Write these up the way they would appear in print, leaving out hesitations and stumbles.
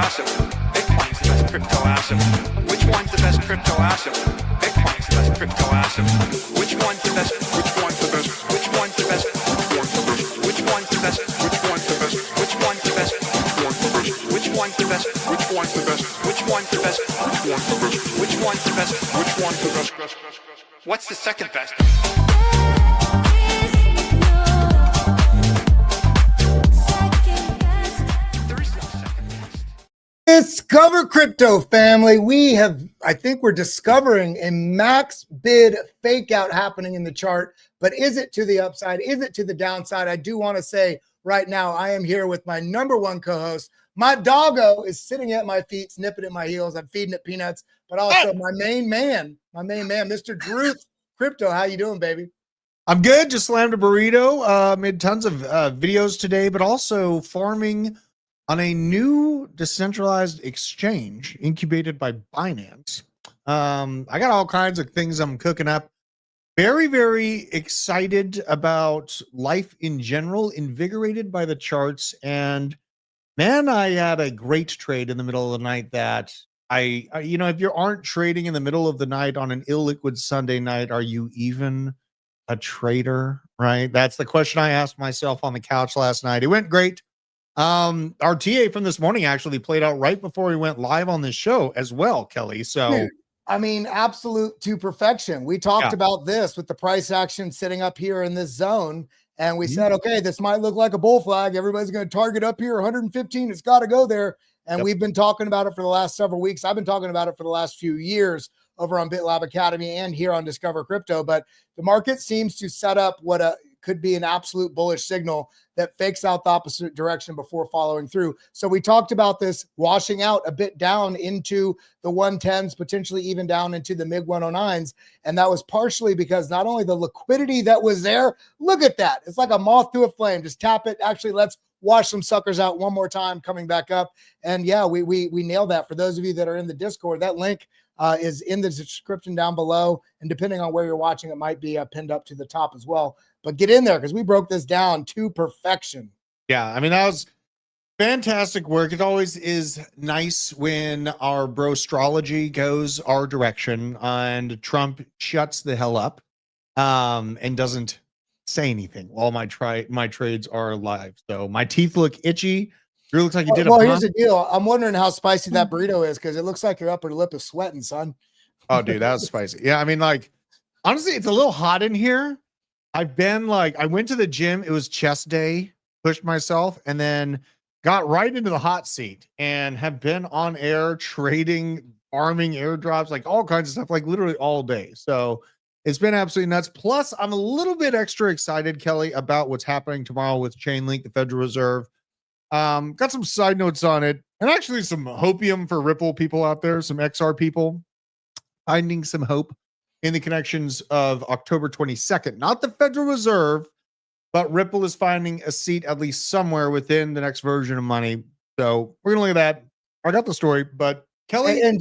asset? Bitcoin's the best crypto asset. Which one's the best crypto asset? Bitcoin's the best crypto asset. Which one's the best? Which one's the best? Which one's the best? Which one's the best? Which one's the best? Which one's the best? Which one's the best? Which one's the best? Which one's the best? Which one's the best? Which one's the best? What's the second best? There is no second best. Discover crypto, family. I think we're discovering a max bid fake out happening in the chart, but is it to the upside? Is it to the downside? I do want to say right now, I am here with my number one co-host. My doggo is sitting at my feet, snipping at my heels. I'm feeding it peanuts, but also my main man, Mr. Drew Crypto. How you doing, baby? I'm good. Just slammed a burrito. Made tons of videos today, but also farming on a new decentralized exchange incubated by Binance. I got all kinds of things I'm cooking up. Very, very excited about life in general, invigorated by the charts. And man, I had a great trade in the middle of the night that if you aren't trading in the middle of the night on an illiquid Sunday night, are you even a trader? Right? That's the question I asked myself on the couch last night. It went great. Our TA from this morning actually played out right before we went live on this show as well, Kelly. So, dude, I mean, absolute to perfection. We talked about this with the price action sitting up here in this zone. And we said, okay, this might look like a bull flag. Everybody's going to target up here 115. It's got to go there. And we've been talking about it for the last several weeks. I've been talking about it for the last few years over on BitLab Academy and here on Discover Crypto. But the market seems to set up what could be an absolute bullish signal that fakes out the opposite direction before following through. So we talked about this washing out a bit down into the 110s, potentially even down into the mid 109s. And that was partially because not only the liquidity that was there, look at that. It's like a moth to a flame. Just tap it. Actually, let's wash some suckers out one more time, coming back up. And yeah, we nailed that. For those of you that are in the Discord, that link is in the description down below. And depending on where you're watching, it might be pinned up to the top as well. But get in there because we broke this down to perfection. Yeah, I mean, that was fantastic work. It always is nice when our brostrology goes our direction and Trump shuts the hell up and doesn't say anything while my trades are live. So my teeth look itchy. Drew looks like you did well, here's the deal. I'm wondering how spicy that burrito is because it looks like your upper lip is sweating, son. Oh, dude, that was spicy. Yeah, I mean, like, honestly, it's a little hot in here. I went to the gym. It was chest day, pushed myself, and then got right into the hot seat and have been on air trading, farming airdrops, like all kinds of stuff, like literally all day. So it's been absolutely nuts. Plus, I'm a little bit extra excited, Kelly, about what's happening tomorrow with Chainlink, the Federal Reserve. Got some side notes on it, and actually some hopium for Ripple people out there, some XR people finding some hope in the connections of October 22nd. Not the Federal Reserve, but Ripple is finding a seat at least somewhere within the next version of money. So we're going to look at that. I got the story, but Kelly. And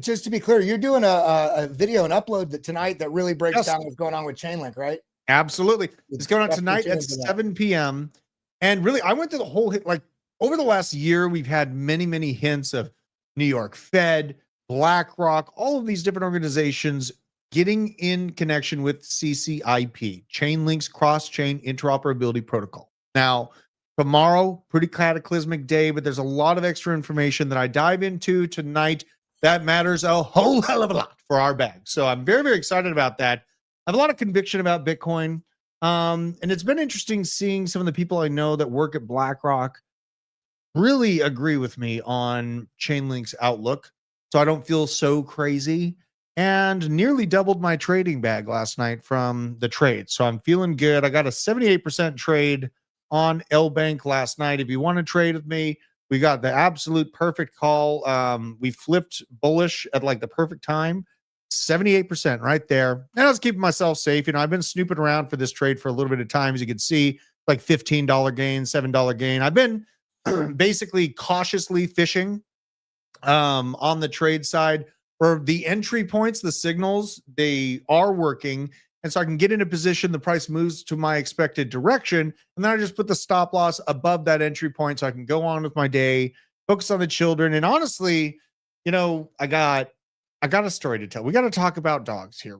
just to be clear, you're doing a video and upload tonight that really breaks down what's going on with Chainlink, right? Absolutely. It's going on tonight at 7 p.m. And really, I went through the whole like over the last year, we've had many, many hints of New York Fed, BlackRock, all of these different organizations getting in connection with CCIP, Chainlink's cross-chain interoperability protocol. Now, tomorrow, pretty cataclysmic day, but there's a lot of extra information that I dive into tonight that matters a whole hell of a lot for our bag. So I'm very, very excited about that. I have a lot of conviction about Bitcoin. And it's been interesting seeing some of the people I know that work at BlackRock really agree with me on Chainlink's outlook. So I don't feel so crazy. And nearly doubled my trading bag last night from the trade. So I'm feeling good. I got a 78% trade on L Bank last night. If you want to trade with me, we got the absolute perfect call. We flipped bullish at like the perfect time. 78% right there. And I was keeping myself safe. You know, I've been snooping around for this trade for a little bit of time. As you can see, like $15 gain, $7 gain. I've been basically cautiously fishing on the trade side. For the entry points, the signals, they are working. And so I can get in a position, the price moves to my expected direction. And then I just put the stop loss above that entry point so I can go on with my day focus on the children. And honestly, you know, I got a story to tell. We got to talk about dogs here.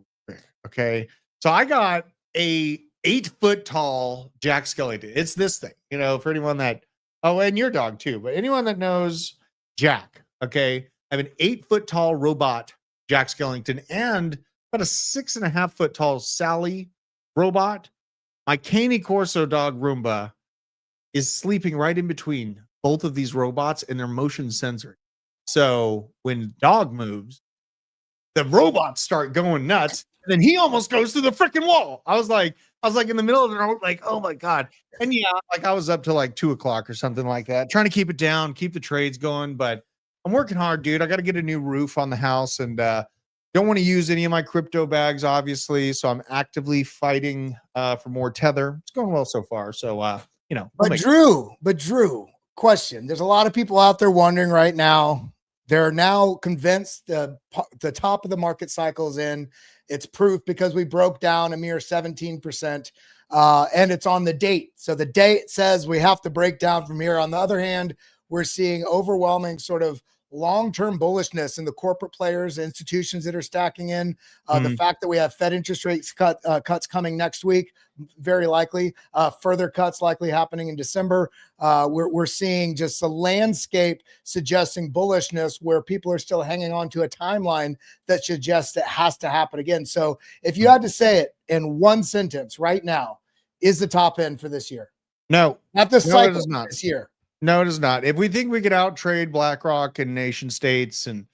Okay. So I got a 8-foot tall Jack Skellington. It's this thing, you know, for anyone that, oh, and your dog too, but anyone that knows Jack. Okay. I have an 8-foot tall robot Jack Skellington and about a 6.5-foot tall Sally robot. My Cane Corso dog Roomba is sleeping right in between both of these robots and their motion sensor. So when dog moves, the robots start going nuts, and then he almost goes through the freaking wall. I was like in the middle of the road, like, oh my God. And yeah, like I was up to like 2:00 or something like that, trying to keep it down, keep the trades going. But I'm working hard, dude. I got to get a new roof on the house, and don't want to use any of my crypto bags, obviously. So I'm actively fighting for more tether. It's going well so far. So you know, but Drew, question. There's a lot of people out there wondering right now. They're now convinced the top of the market cycle is in. It's proof because we broke down a mere 17%, and it's on the date. So the date says we have to break down from here. On the other hand, we're seeing overwhelming sort of long-term bullishness in the corporate players, institutions that are stacking in. The fact that we have Fed interest rates cuts coming next week, very likely, further cuts likely happening in December. We're seeing just a landscape suggesting bullishness where people are still hanging on to a timeline that suggests it has to happen again. So if you had to say it in one sentence right now, is the top end for this year? No, not the cycle this year. No, it is not. If we think we could out trade BlackRock and nation states and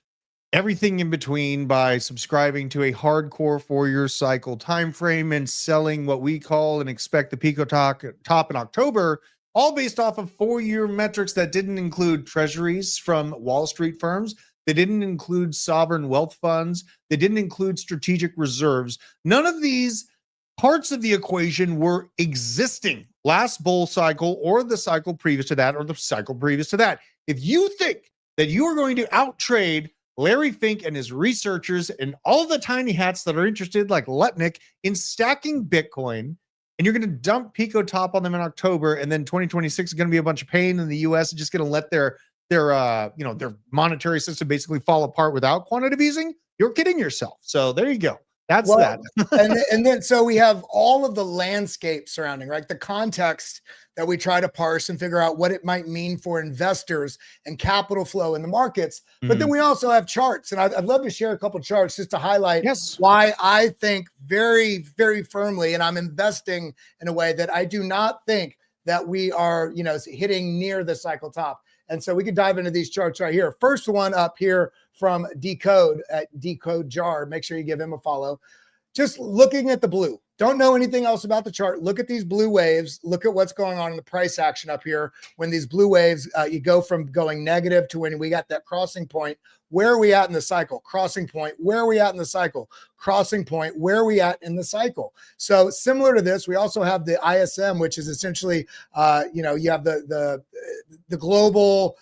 everything in between by subscribing to a hardcore 4-year cycle time frame and selling what we call and expect the Pico top in October, all based off of 4-year metrics that didn't include treasuries from Wall Street firms. They didn't include sovereign wealth funds. They didn't include strategic reserves. None of these parts of the equation were existing last bull cycle or the cycle previous to that or the cycle previous to that. If you think that you are going to outtrade Larry Fink and his researchers and all the tiny hats that are interested, like Lutnick, in stacking Bitcoin, and you're going to dump Pico top on them in October, and then 2026 is going to be a bunch of pain in the US and just going to let their monetary system basically fall apart without quantitative easing, you're kidding yourself. So there you go. That's that. and then so we have all of the landscape surrounding, right? The context that we try to parse and figure out what it might mean for investors and capital flow in the markets. But then we also have charts, and I'd love to share a couple of charts just to highlight why I think very, very firmly, and I'm investing in a way that I do not think that we are, hitting near the cycle top. And so we could dive into these charts right here. First one up here from Decode at Decode Jar. Make sure you give him a follow. Just looking at the blue. Don't know anything else about the chart. Look at these blue waves. Look at what's going on in the price action up here. When these blue waves, you go from going negative to when we got that crossing point. Where are we at in the cycle? Crossing point. Where are we at in the cycle? Crossing point. Where are we at in the cycle? So similar to this, we also have the ISM, which is essentially, you have the global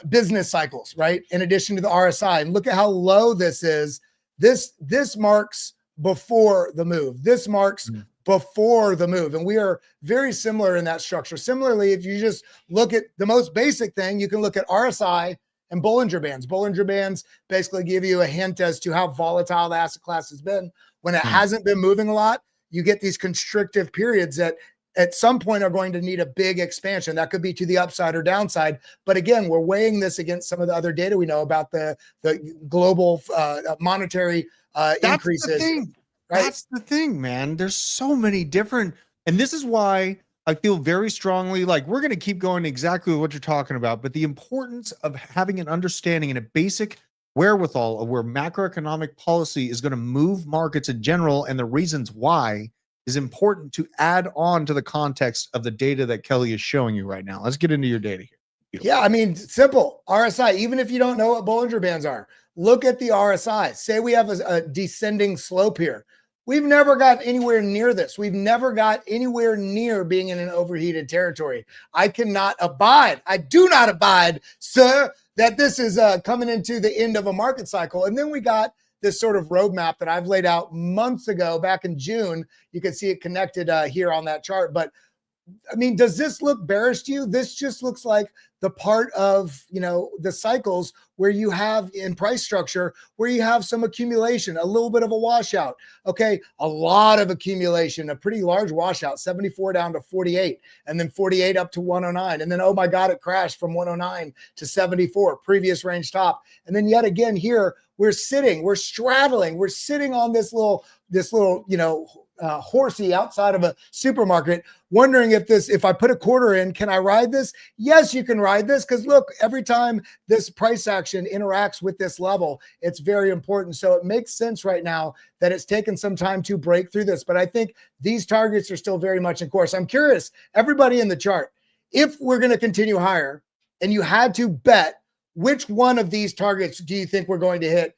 business cycles, right? In addition to the RSI. And look at how low this is. This marks before the move. This marks before the move. And we are very similar in that structure. Similarly, if you just look at the most basic thing, you can look at RSI and Bollinger Bands. Bollinger Bands basically give you a hint as to how volatile the asset class has been. When it hasn't been moving a lot, you get these constrictive periods that at some point are going to need a big expansion. That could be to the upside or downside. But again, we're weighing this against some of the other data we know about the global monetary increases. The thing. Right? That's the thing, man. There's so many different, and this is why I feel very strongly like we're going to keep going exactly with what you're talking about, but the importance of having an understanding and a basic wherewithal of where macroeconomic policy is going to move markets in general and the reasons why is important to add on to the context of the data that Kelly is showing you right now. Let's get into your data here. Beautiful. Yeah, I mean, simple. RSI, even if you don't know what Bollinger Bands are, look at the RSI. Say we have a descending slope here. We've never got anywhere near this. We've never got anywhere near being in an overheated territory. I cannot abide. I do not abide, sir, that this is coming into the end of a market cycle. And then we got this sort of roadmap that I've laid out months ago, back in June. You can see it connected here on that chart. But I mean, does this look bearish to you? This just looks like the part of, the cycles where you have in price structure, where you have some accumulation, a little bit of a washout. Okay. A lot of accumulation, a pretty large washout, 74 down to 48, and then 48 up to 109. And then, oh my God, it crashed from 109 to 74, previous range top. And then yet again here, we're straddling, we're sitting on this little, horsey outside of a supermarket, wondering if I put a quarter in, can I ride this? Yes, you can ride this, because look, every time this price action interacts with this level, it's very important. So it makes sense right now that it's taken some time to break through this, but I think these targets are still very much in course. I'm curious, everybody in the chart, if we're going to continue higher and you had to bet, which one of these targets do you think we're going to hit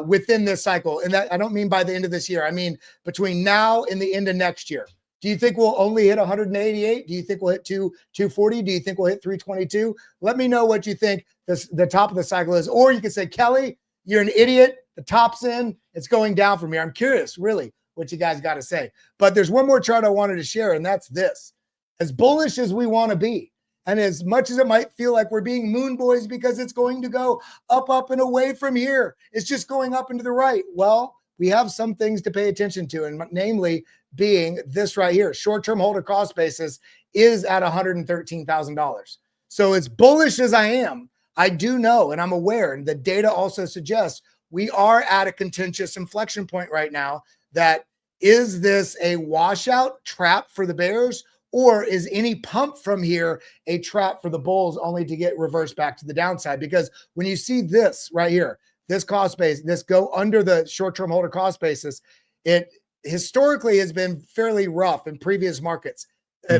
within this cycle? And that I don't mean by the end of this year. I mean between now and the end of next year. Do you think we'll only hit 188? Do you think we'll hit 240? Do you think we'll hit 322? Let me know what you think the top of the cycle is. Or you can say, Kelly, you're an idiot. The top's in. It's going down from here. I'm curious, really, what you guys got to say. But there's one more chart I wanted to share, and that's this. As bullish as we want to be, and as much as it might feel like we're being moon boys because it's going to go up, up, and away from here, it's just going up and to the right. Well, we have some things to pay attention to, and namely being this right here. Short-term hold across basis is at $113,000. So as bullish as I am, I do know, and I'm aware, and the data also suggests we are at a contentious inflection point right now. That is this a washout trap for the bears? Or is any pump from here a trap for the bulls only to get reversed back to the downside? Because when you see this right here, this cost base, this go under the short-term holder cost basis, it historically has been fairly rough in previous markets,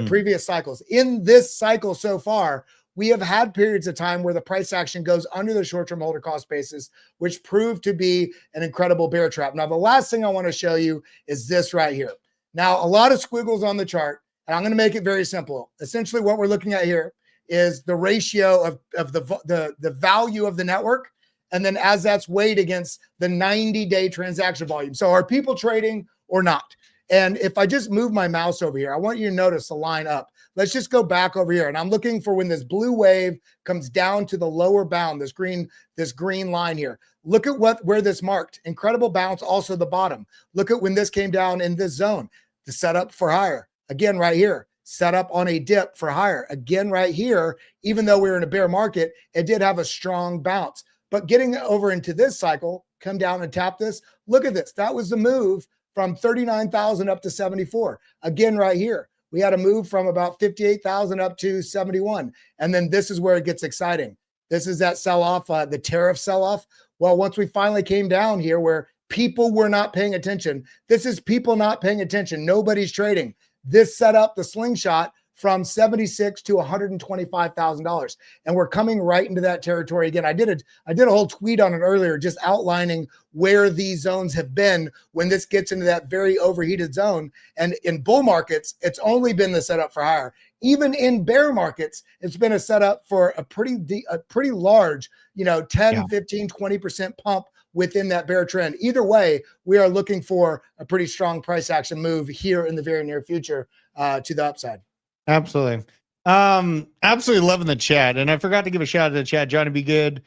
previous cycles. In this cycle so far, we have had periods of time where the price action goes under the short-term holder cost basis, which proved to be an incredible bear trap. Now, the last thing I want to show you is this right here. Now, a lot of squiggles on the chart. And I'm going to make it very simple. Essentially, what we're looking at here is the ratio of the value of the network, and then as that's weighed against the 90-day transaction volume. So are people trading or not? And if I just move my mouse over here, I want you to notice the line up. Let's just go back over here, and I'm looking for when this blue wave comes down to the lower bound, this green line here. Look at where this marked. Incredible bounce, also the bottom. Look at when this came down in this zone. The setup for higher. Again, right here, set up on a dip for higher. Again, right here, even though we were in a bear market, it did have a strong bounce. But getting over into this cycle, come down and tap this. Look at this. That was the move from 39,000 up to 74. Again, right here, we had a move from about 58,000 up to 71. And then this is where it gets exciting. This is that sell-off, the tariff sell-off. Well, once we finally came down here where people were not paying attention, this is people not paying attention. Nobody's trading. This set up the slingshot from $76,000 to $125,000, and we're coming right into that territory again. I did a whole tweet on it earlier, just outlining where these zones have been when this gets into that very overheated zone. And in bull markets, it's only been the setup for higher. Even in bear markets, it's been a setup for a pretty large, 10, 15, 20% pump within that bear trend. Either way, we are looking for a pretty strong price action move here in the very near future to the upside. Absolutely. Absolutely loving the chat. And I forgot to give a shout out to the chat. Johnny Be Good,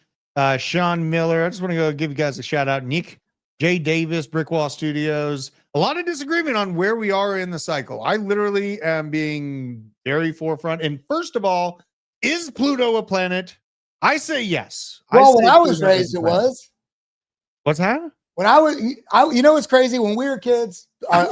Sean Miller. I just want to go give you guys a shout out. Nick, Jay Davis, Brickwall Studios. A lot of disagreement on where we are in the cycle. I literally am being very forefront. And first of all, is Pluto a planet? I say yes. Well, when I was raised, it was. What's that? When it's crazy. When we were kids, our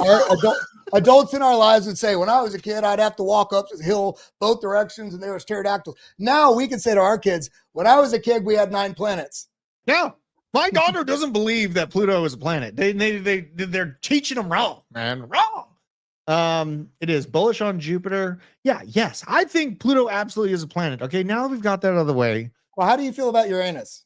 adults in our lives would say, when I was a kid, I'd have to walk up the hill both directions and there was pterodactyls. Now we can say to our kids, when I was a kid, we had 9 planets. Yeah. My daughter doesn't believe that Pluto is a planet. They're teaching them wrong, man. Wrong. It is bullish on Jupiter. Yeah. Yes. I think Pluto absolutely is a planet. Okay. Now that we've got that out of the way. Well, how do you feel about Uranus?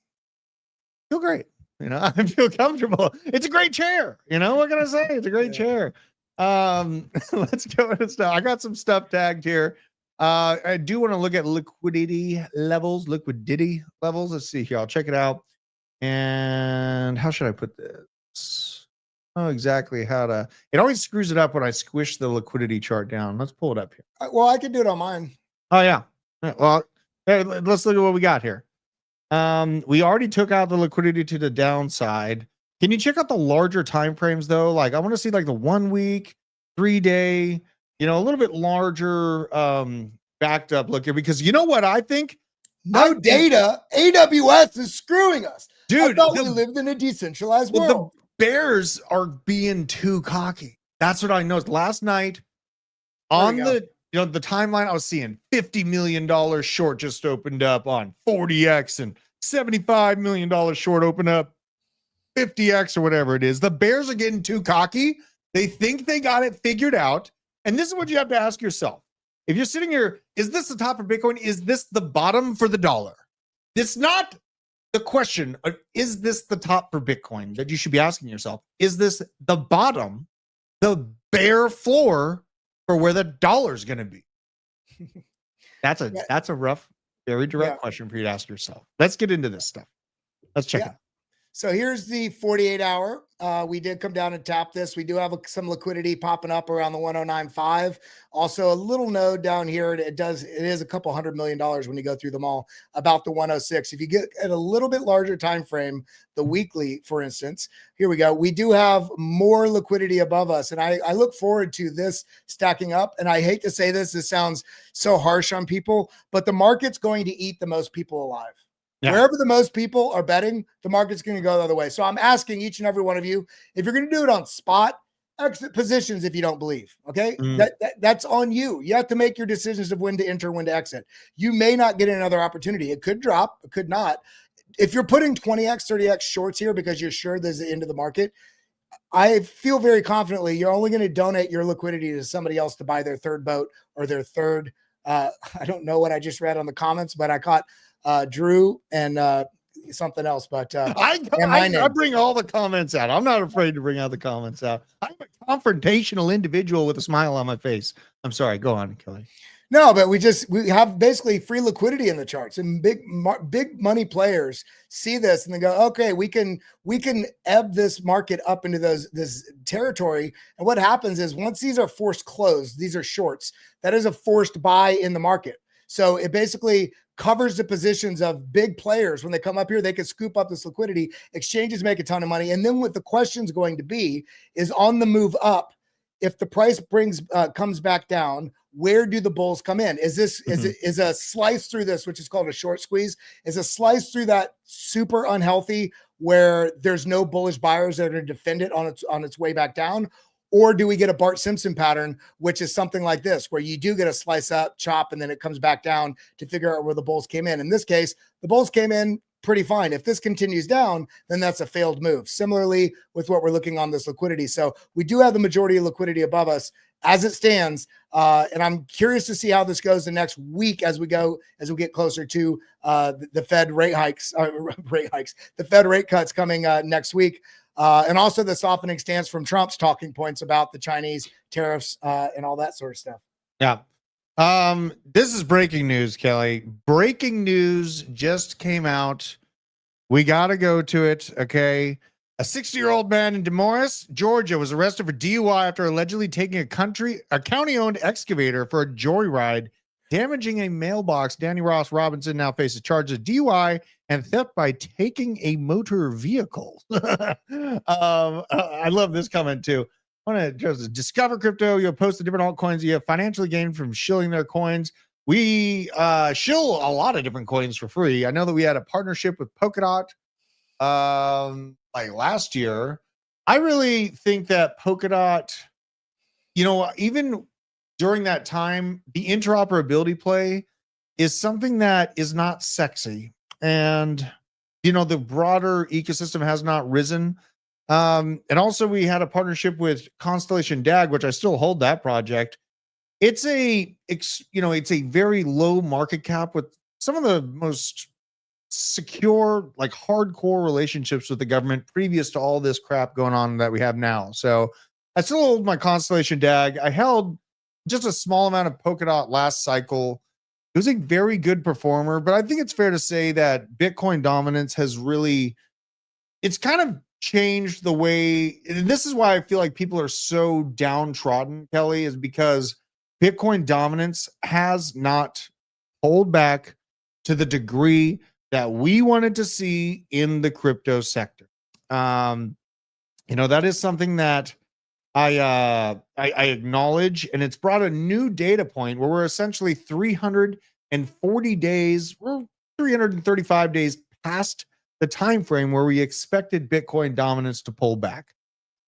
Feel great. I feel comfortable. It's a great chair. What can I say? It's a great chair. Let's go into stuff. I got some stuff tagged here. I do want to look at liquidity levels. Let's see here. I'll check it out. And how should I put this? know exactly how to. It always screws it up when I squish the liquidity chart down. Let's pull it up here. Well, I can do it on mine. Oh yeah. Well, let's look at what we got here. We already took out the liquidity to the downside. Can you check out the larger time frames though? Like I want to see like the 1 week, 3 day, a little bit larger backed up look here, because you know what I think? No data. AWS is screwing us. Dude, I thought we lived in a decentralized world. The Bears are being too cocky. That's what I noticed last night on the timeline. I was seeing $50 million short just opened up on 40x and $75 million short open up 50x or whatever it is. The Bears are getting too cocky. They think they got it figured out. And this is what you have to ask yourself. If you're sitting here, is this the top for Bitcoin? Is this the bottom for the dollar? It's not the question. Is this the top for Bitcoin that you should be asking yourself? Is this the bottom, the bare floor for where the dollar's going to be? That's a rough, very direct question for you to ask yourself. Let's get into this stuff. Let's check it out. So here's the 48 hour. We did come down and tap this. We do have some liquidity popping up around the 109.5. Also a little node down here. It is a couple $100 million when you go through them all, about the 106. If you get at a little bit larger time frame, the weekly, for instance, here we go. We do have more liquidity above us. And I look forward to this stacking up. And I hate to say this sounds so harsh on people, but the market's going to eat the most people alive. Yeah. Wherever the most people are betting, the market's going to go the other way. So I'm asking each and every one of you, if you're going to do it on spot, exit positions if you don't believe, okay? That's on you. You have to make your decisions of when to enter, when to exit. You may not get another opportunity. It could drop, it could not. If you're putting 20x, 30x shorts here because you're sure there's the end of the market, I feel very confidently you're only going to donate your liquidity to somebody else to buy their third boat or their third, I don't know what I just read on the comments, but I caught Drew and something else, but I bring all the comments out. I'm not afraid to bring out the comments out. I'm a confrontational individual with a smile on my face. I'm sorry, go on, Kelly. No, but we have basically free liquidity in the charts, and big money players see this and they go, okay, we can ebb this market up into this territory. And what happens is once these are forced closed, these are shorts, that is a forced buy in the market. So it basically covers the positions of big players. When they come up here, they can scoop up this liquidity. Exchanges make a ton of money. And then what the question's going to be is on the move up, if the price comes back down, where do the bulls come in? Is this is a slice through this, which is called a short squeeze, is a slice through that super unhealthy where there's no bullish buyers that are going to defend it on its way back down? Or do we get a Bart Simpson pattern, which is something like this, where you do get a slice up, chop, and then it comes back down to figure out where the bulls came in. In this case, the bulls came in pretty fine. If this continues down, then that's a failed move. Similarly with what we're looking on this liquidity. So we do have the majority of liquidity above us as it stands. And I'm curious to see how this goes the next week as we get closer to the Fed rate hikes, the Fed rate cuts coming next week. And also the softening stance from Trump's talking points about the Chinese tariffs and all that sort of stuff. Yeah. This is breaking news, Kelly. Breaking news just came out. We got to go to it. Okay. A 60-year-old man in Demorest, Georgia, was arrested for DUI after allegedly taking a county-owned excavator for a joyride, damaging a mailbox. Danny Ross Robinson now faces charges of DUI and theft by taking a motor vehicle. I love this comment too. I want to just discover crypto. You'll post the different altcoins you have financially gained from shilling their coins. We shill a lot of different coins for free. I know that we had a partnership with FAKEOut like last year. I really think that FAKEOut, even during that time, the interoperability play is something that is not sexy. And, the broader ecosystem has not risen. And also we had a partnership with Constellation DAG, which I still hold that project. It's a very low market cap with some of the most secure, like hardcore relationships with the government previous to all this crap going on that we have now. So I still hold my Constellation DAG. I held just a small amount of FAKEOut last cycle. It was a very good performer, but I think it's fair to say that Bitcoin dominance has really, it's kind of changed the way, and this is why I feel like people are so downtrodden, Kelly, is because Bitcoin dominance has not pulled back to the degree that we wanted to see in the crypto sector. That is something that I acknowledge, and it's brought a new data point where we're essentially 340 days, we're 335 days past the time frame where we expected Bitcoin dominance to pull back.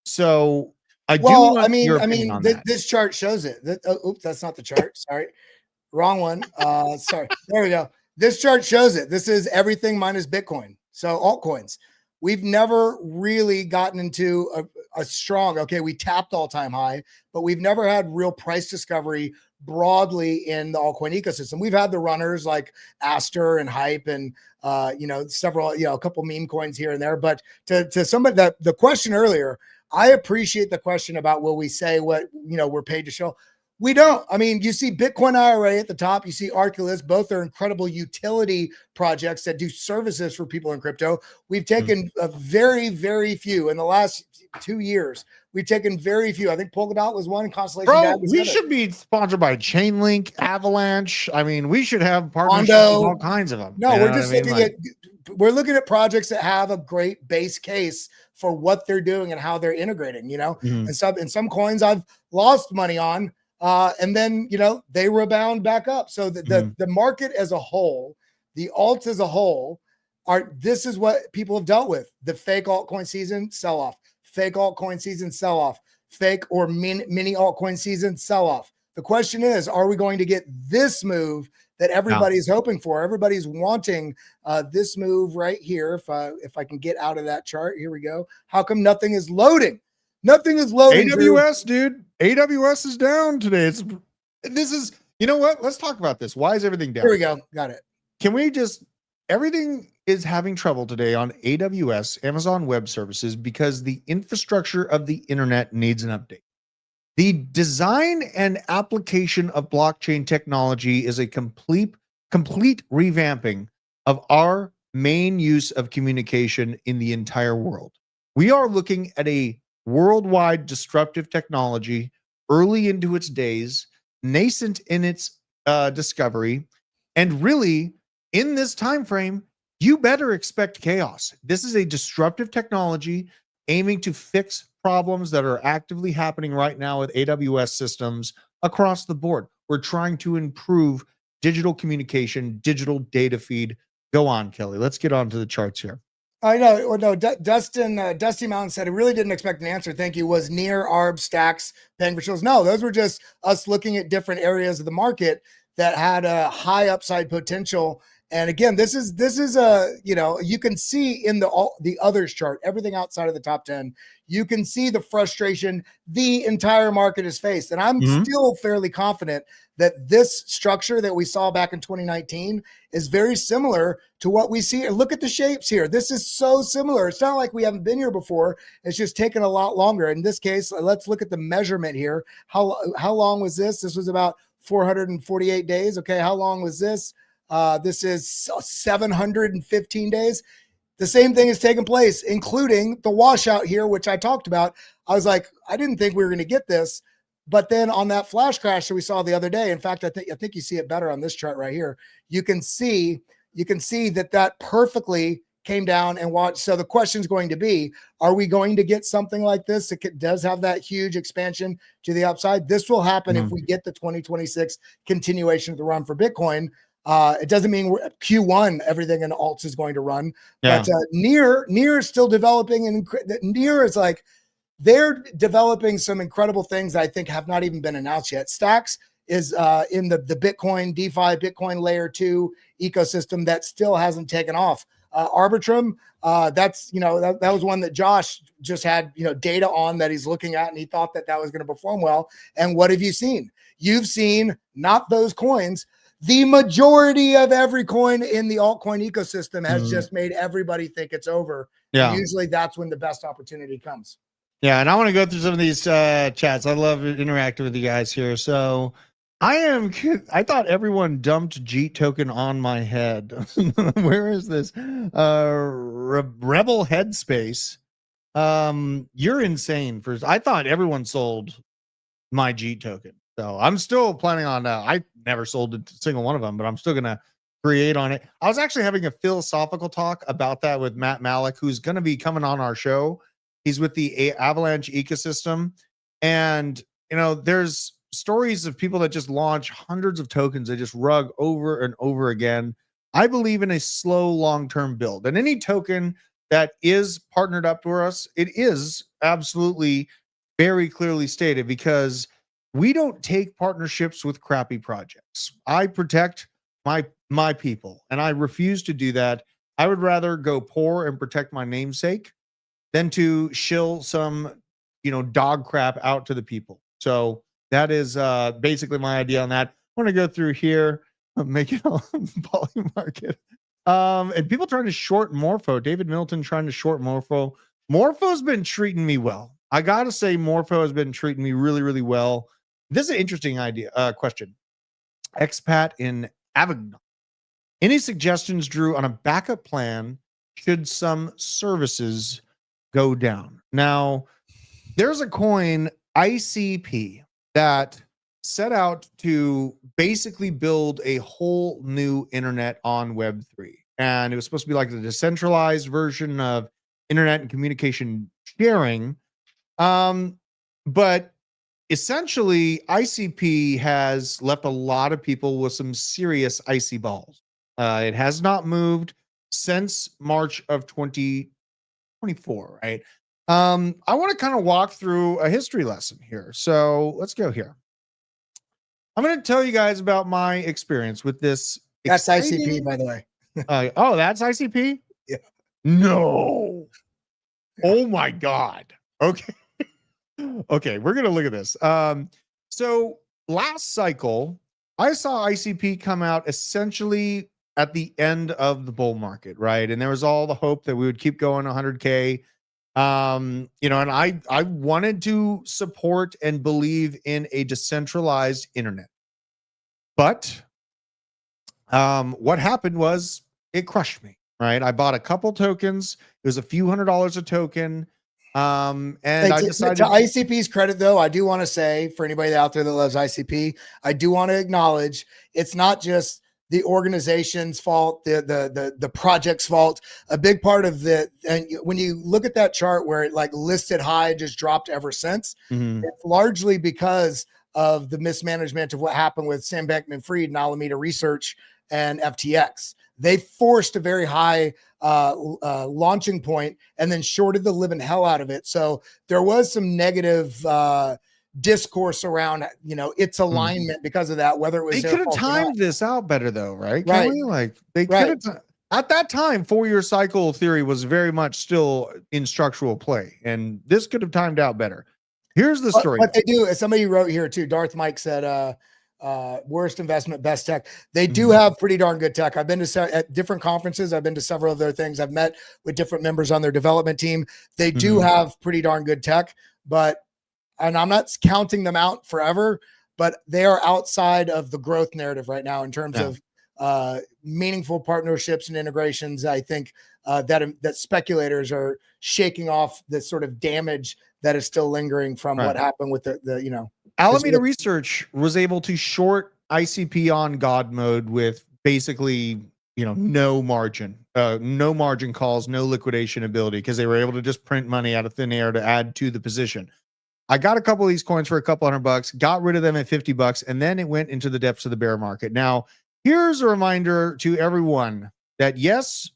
So I do want your opinion on that. This chart shows it. Oops, that's not the chart. Sorry, wrong one. Sorry. There we go. This chart shows it. This is everything minus Bitcoin. So altcoins. We've never really gotten into a strong, okay, we tapped all-time high, but we've never had real price discovery broadly in the altcoin ecosystem. We've had the runners like Aster and Hype and several, a couple meme coins here and there. But to somebody that the question earlier, I appreciate the question about will we say what we're paid to show. We don't. I mean, you see Bitcoin IRA at the top. You see Arculus. Both are incredible utility projects that do services for people in crypto. We've taken a very, very few in the last 2 years. We've taken very few. I think Polkadot was one. Constellation. Bro, we should be sponsored by Chainlink, Avalanche. I mean, we should have partnerships with all kinds of them. No, we're just we're looking at projects that have a great base case for what they're doing and how they're integrating. And some coins I've lost money on. And then, they rebound back up. So the market as a whole, the alts as a whole this is what people have dealt with. The fake altcoin season sell off, fake altcoin season sell off, fake or mini altcoin season sell off. The question is, are we going to get this move that everybody's hoping for? Everybody's wanting this move right here. If I can get out of that chart, here we go. How come nothing is loading? Nothing is loading. AWS, dude. AWS is down today. You know what? Let's talk about this. Why is everything down? Here we go. Got it. Everything is having trouble today on AWS, Amazon Web Services, because the infrastructure of the internet needs an update. The design and application of blockchain technology is a complete revamping of our main use of communication in the entire world. We are looking at a worldwide disruptive technology, early into its days, nascent in its discovery, and really in this time frame, you better expect chaos. This is a disruptive technology aiming to fix problems that are actively happening right now with AWS systems across the board. We're trying to improve digital communication, digital data feed. Go on, Kelly. Let's get on to the charts here. I know. Well, no, Dusty Mountain said, I really didn't expect an answer. Thank you. Was near ARB stacks paying for shows? No, those were just us looking at different areas of the market that had a high upside potential. And again, this is you can see in the others chart, everything outside of the top 10, you can see the frustration the entire market has faced. And I'm still fairly confident that this structure that we saw back in 2019 is very similar to what we see. Look at the shapes here. This is so similar. It's not like we haven't been here before. It's just taken a lot longer. In this case, let's look at the measurement here. How long was this? This was about 448 days. Okay. How long was this? This is 715 days. The same thing has taken place, including the washout here, which I talked about. I was like, I didn't think we were going to get this. But then on that flash crash that we saw the other day, in fact, I think you see it better on this chart right here. You can see that perfectly came down and watched. So the question is going to be, are we going to get something like this? It does have that huge expansion to the upside. This will happen if we get the 2026 continuation of the run for Bitcoin. It doesn't mean Q1 everything in alts is going to run, but near is still developing, and near is like they're developing some incredible things that I think have not even been announced yet. Stacks is in the Bitcoin DeFi, Bitcoin layer 2 ecosystem that still hasn't taken off. Arbitrum, that's that was one that Josh just had data on that he's looking at, and he thought that was going to perform well. And what have you seen? You've seen not those coins. The majority of every coin in the altcoin ecosystem has just made everybody think it's over. Yeah. And usually that's when the best opportunity comes. Yeah. And I want to go through some of these chats. I love interacting with you guys here. So I thought everyone dumped Jeet token on my head. Where is this? Rebel Headspace You're insane. I thought everyone sold my G token. So I'm still planning on, I never sold a single one of them, but I'm still going to create on it. I was actually having a philosophical talk about that with Matt Malik, who's going to be coming on our show. He's with the Avalanche ecosystem. And, there's stories of people that just launch hundreds of tokens. They just rug over and over again. I believe in a slow, long-term build, and any token that is partnered up to us, it is absolutely very clearly stated, because we don't take partnerships with crappy projects. I protect my people, and I refuse to do that. I would rather go poor and protect my namesake than to shill some, dog crap out to the people. So that is basically my idea on that. I want to go through here, make it all poly market. And people trying to short Morpho. David Milton trying to short Morpho. Morpho's been treating me well. I gotta say, Morpho has been treating me really, really well. This is an interesting question. Expat in Avignon. Any suggestions, Drew, on a backup plan should some services go down? Now, there's a coin, ICP, that set out to basically build a whole new internet on Web3. And it was supposed to be like the decentralized version of internet and communication sharing. But essentially, ICP has left a lot of people with some serious icy balls. It has not moved since March of 2024, right? I want to kind of walk through a history lesson here. So let's go here. I'm going to tell you guys about my experience with this. That's ICP, by the way. Oh, that's ICP? Yeah. No. Oh my God. Okay. Okay, we're going to look at this. So last cycle, I saw ICP come out essentially at the end of the bull market, right? And there was all the hope that we would keep going 100K. And I wanted to support and believe in a decentralized internet. But what happened was it crushed me, right? I bought a couple tokens. It was a few $100s a token. And I decided to ICP's credit, though, I do want to say, for anybody out there that loves ICP, I do want to acknowledge it's not just the organization's fault, the project's fault. A big part of and when you look at that chart where it like listed high, just dropped ever since, it's largely because of the mismanagement of what happened with Sam Bankman-Fried and Alameda Research and FTX. They forced a very high launching point and then shorted the living hell out of it. So there was some negative discourse around, its alignment because of that, whether it was they could have timed this out better though, right? Right. Like they could have at that time, 4-year cycle theory was very much still in structural play, and this could have timed out better. Here's the story. What they do, as somebody wrote here too, Darth Mike said, worst investment, best tech. They do have pretty darn good tech. I've been to at different conferences. I've been to several of their things. I've met with different members on their development team. They do have pretty darn good tech, and I'm not counting them out forever, but they are outside of the growth narrative right now in terms of meaningful partnerships and integrations. I think that speculators are shaking off the sort of damage that is still lingering from what happened with the Alameda Research was able to short ICP on God mode with basically, no margin calls, no liquidation ability, because they were able to just print money out of thin air to add to the position. I got a couple of these coins for a couple $100, got rid of them at $50, and then it went into the depths of the bear market. Now, here's a reminder to everyone that yes,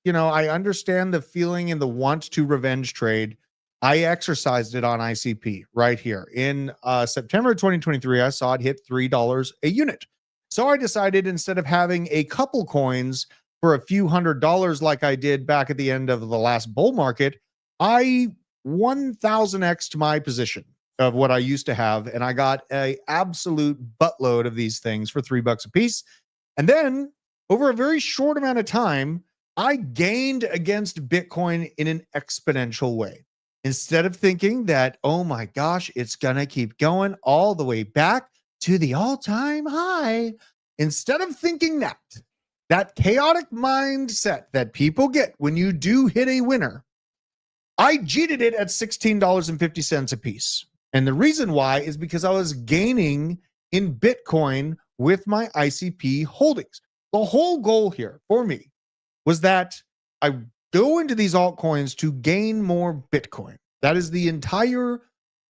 I understand the feeling and the want to revenge trade. I exercised it on ICP right here. In September 2023, I saw it hit $3 a unit. So I decided, instead of having a couple coins for a few $100 like I did back at the end of the last bull market, I 1000x to my position of what I used to have, and I got a absolute buttload of these things for $3 a piece. And then over a very short amount of time, I gained against Bitcoin in an exponential way. Instead of thinking that, oh my gosh, it's gonna keep going all the way back to the all-time high, instead of thinking that chaotic mindset that people get when you do hit a winner, I cheated it at $16.50 a piece. And the reason why is because I was gaining in Bitcoin with my ICP holdings. The whole goal here for me was that I go into these altcoins to gain more Bitcoin. That is the entire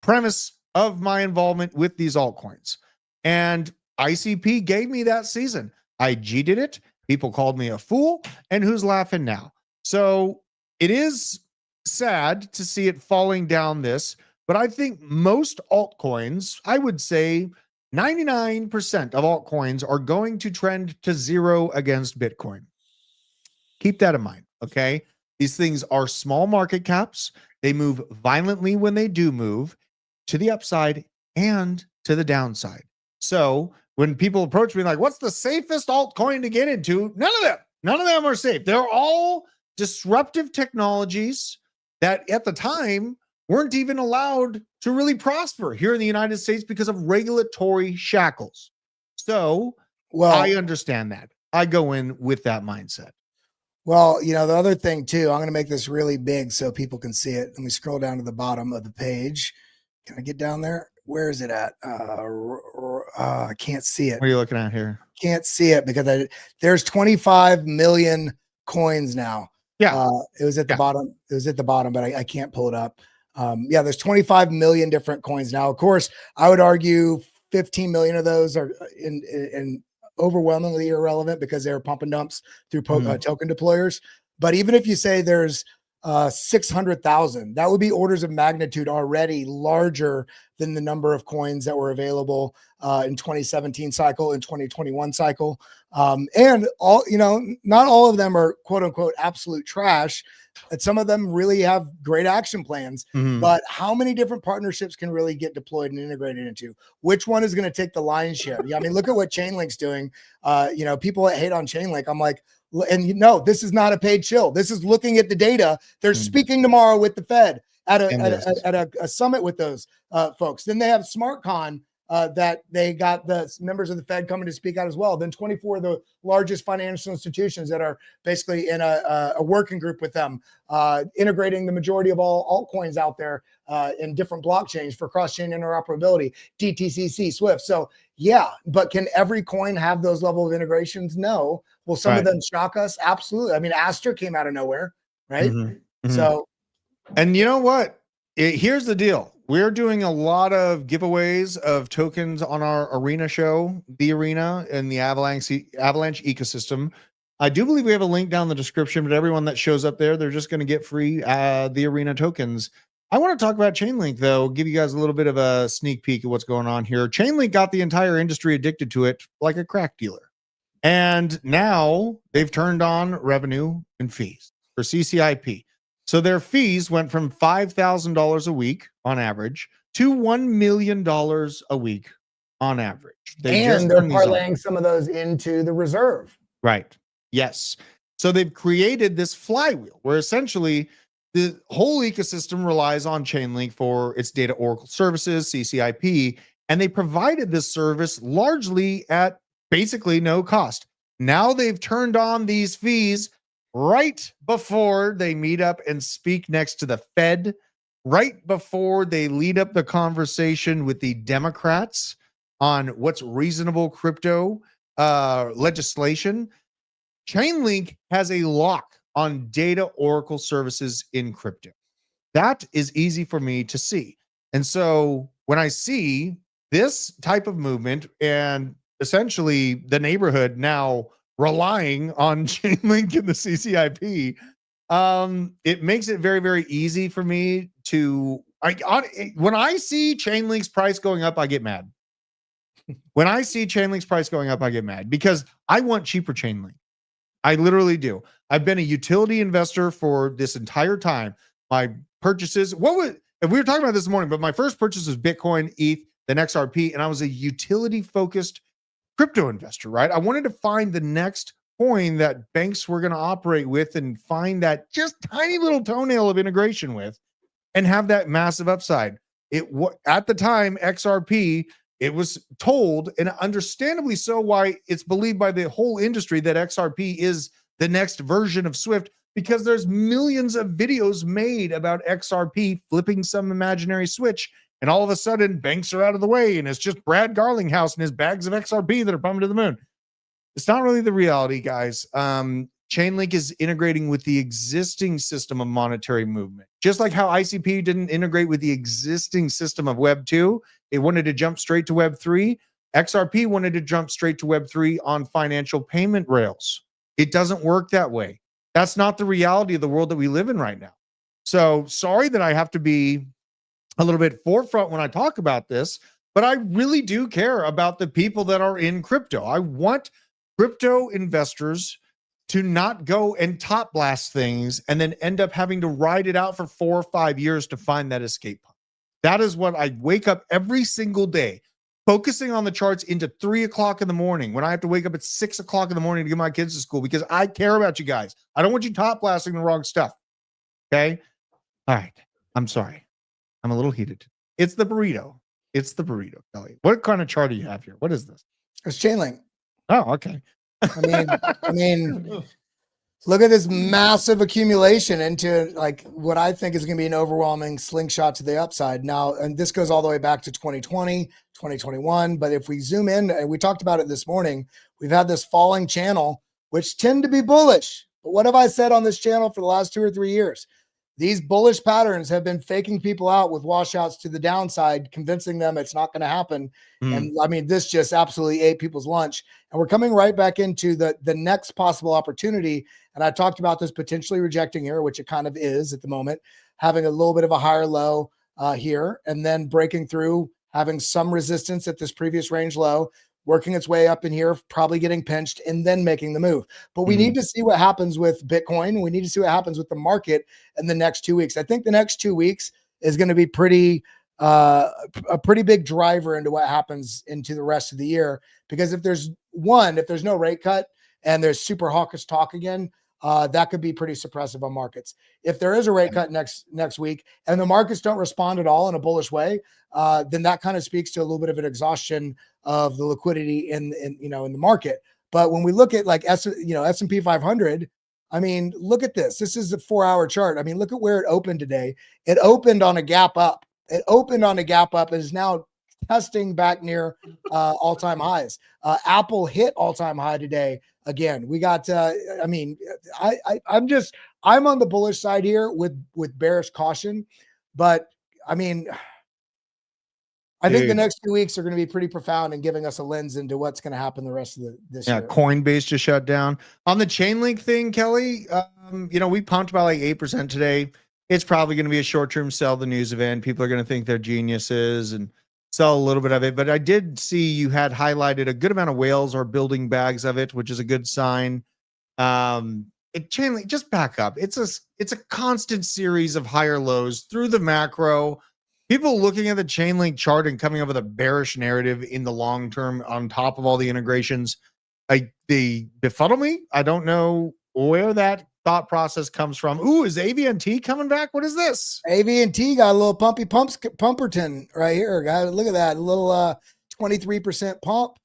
premise of my involvement with these altcoins. And ICP gave me that season. I cheated it. People called me a fool. And who's laughing now? So it is sad to see it falling down this, but I think most altcoins, I would say 99% of altcoins are going to trend to zero against Bitcoin. Keep that in mind, okay? These things are small market caps. They move violently when they do move to the upside and to the downside. So when people approach me like, what's the safest altcoin to get into? None of them are safe. They're all disruptive technologies that at the time weren't even allowed to really prosper here in the United States because of regulatory shackles. So, well, I understand that. I go in with that mindset. Well, you know, the other thing too, I'm going to make this really big so people can see it. Let me scroll down to the bottom of the page. Can I get down there? Where is it at? I can't see it. What are you looking at here? Can't see it because there's 25 million coins now. Yeah. It was at the bottom. It was at the bottom, but I can't pull it up. Yeah, there's 25 million different coins now. Of course, I would argue 15 million of those are in overwhelmingly irrelevant because they're pump and dumps through token deployers. But even if you say there's 600,000, that would be orders of magnitude already larger than the number of coins that were available in 2017 cycle and 2021 cycle. And all, you know, not all of them are quote unquote absolute trash. And some of them really have great action plans, but how many different partnerships can really get deployed and integrated into? Which one is going to take the lion's share? Yeah, I mean, look at what Chainlink's doing. You know, people that hate on Chainlink, I'm like, and you know, this is not a paid shill. This is looking at the data. They're speaking tomorrow with the Fed at a summit with those folks. Then they have SmartCon that they got the members of the Fed coming to speak out as well. Then 24 of the largest financial institutions that are basically in a working group with them, integrating the majority of all altcoins out there in different blockchains for cross-chain interoperability, DTCC, Swift. So yeah, but can every coin have those level of integrations? No. Will some of them shock us? Absolutely. I mean, Aster came out of nowhere, right? So, and you know what? Here's the deal. We're doing a lot of giveaways of tokens on our arena show, the arena and the Avalanche ecosystem. I do believe we have a link down in the description, but everyone that shows up there, they're just going to get free the arena tokens. I want to talk about Chainlink, though, give you guys a little bit of a sneak peek of what's going on here. Chainlink got the entire industry addicted to it like a crack dealer. And now they've turned on revenue and fees for CCIP. So their fees went from $5,000 a week on average to $1 million a week on average. They're parlaying some of those into the reserve. Right. Yes. So they've created this flywheel where essentially the whole ecosystem relies on Chainlink for its data oracle services, CCIP, and they provided this service largely at basically no cost. Now they've turned on these fees right before they meet up and speak next to the Fed, right before they lead up the conversation with the Democrats on what's reasonable crypto legislation. Chainlink has a lock on data oracle services in crypto. That is easy for me to see. And so when I see this type of movement and essentially the neighborhood now relying on Chainlink and the CCIP, it makes it very, very easy for me to, when I see Chainlink's price going up, I get mad. When I see Chainlink's price going up, I get mad because I want cheaper Chainlink. I literally do. I've been a utility investor for this entire time. My purchases, and we were talking about this morning, but my first purchase was Bitcoin, ETH, then XRP, and I was a utility focused crypto investor, right? I wanted to find the next coin that banks were going to operate with and find that just tiny little toenail of integration with and have that massive upside. At the time, XRP, it was told, and understandably so, why it's believed by the whole industry that XRP is the next version of Swift because there's millions of videos made about XRP flipping some imaginary switch, and all of a sudden banks are out of the way, and it's just Brad Garlinghouse and his bags of XRP that are pumping to the moon. It's not really the reality, guys. Chainlink is integrating with the existing system of monetary movement. Just like how ICP didn't integrate with the existing system of Web 2, it wanted to jump straight to Web 3. XRP wanted to jump straight to Web 3 on financial payment rails. It doesn't work that way. That's not the reality of the world that we live in right now. So sorry that I have to be a little bit forefront when I talk about this, but I really do care about the people that are in crypto. I want crypto investors to not go and top blast things and then end up having to ride it out for 4 or 5 years to find that escape point. That is what I wake up every single day, focusing on the charts into 3 o'clock in the morning when I have to wake up at 6 o'clock in the morning to get my kids to school, because I care about you guys. I don't want you top blasting the wrong stuff. Okay. All right. I'm sorry. I'm a little heated. It's the burrito. It's the burrito, Kelly. What kind of chart do you have here? What is this? It's Chainlink. Oh, okay. I mean, look at this massive accumulation into like what I think is going to be an overwhelming slingshot to the upside now. And this goes all the way back to 2020, 2021. But if we zoom in, and we talked about it this morning, we've had this falling channel, which tend to be bullish. But what have I said on this channel for the last 2 or 3 years? These bullish patterns have been faking people out with washouts to the downside, convincing them it's not going to happen. And I mean, this just absolutely ate people's lunch. And we're coming right back into the next possible opportunity. And I talked about this potentially rejecting here, which it kind of is at the moment, having a little bit of a higher low here, and then breaking through, having some resistance at this previous range low, working its way up in here, probably getting pinched, and then making the move. But we need to see what happens with Bitcoin. We need to see what happens with the market in the next 2 weeks. I think the next 2 weeks is going to be a pretty big driver into what happens into the rest of the year. Because if there's no rate cut and there's super hawkish talk again, that could be pretty suppressive on markets. If there is a rate cut next week and the markets don't respond at all in a bullish way, then that kind of speaks to a little bit of an exhaustion of the liquidity in the market. But when we look at like S&P 500, I mean, look at this. This is a 4-hour chart. I mean, look at where it opened today. It opened on a gap up. And is now testing back near all-time highs. Apple hit all-time high today. Again, we got, I'm on the bullish side here with bearish caution, but I mean, I think the next 2 weeks are going to be pretty profound and giving us a lens into what's going to happen the rest of this year. Coinbase just shut down. On the Chainlink thing, Kelly, we pumped about like 8% today. It's probably going to be a short-term sell the news event. People are going to think they're geniuses and sell a little bit of it. But I did see you had highlighted a good amount of whales are building bags of it, which is a good sign. Chainlink, just back up. It's a constant series of higher lows through the macro. People looking at the Chainlink chart and coming up with a bearish narrative in the long term on top of all the integrations, they befuddle me. I don't know where that thought process comes from. Ooh, is AV&T coming back? What is this? AV&T got a little pumperton right here. Look at that, a little 23% pump.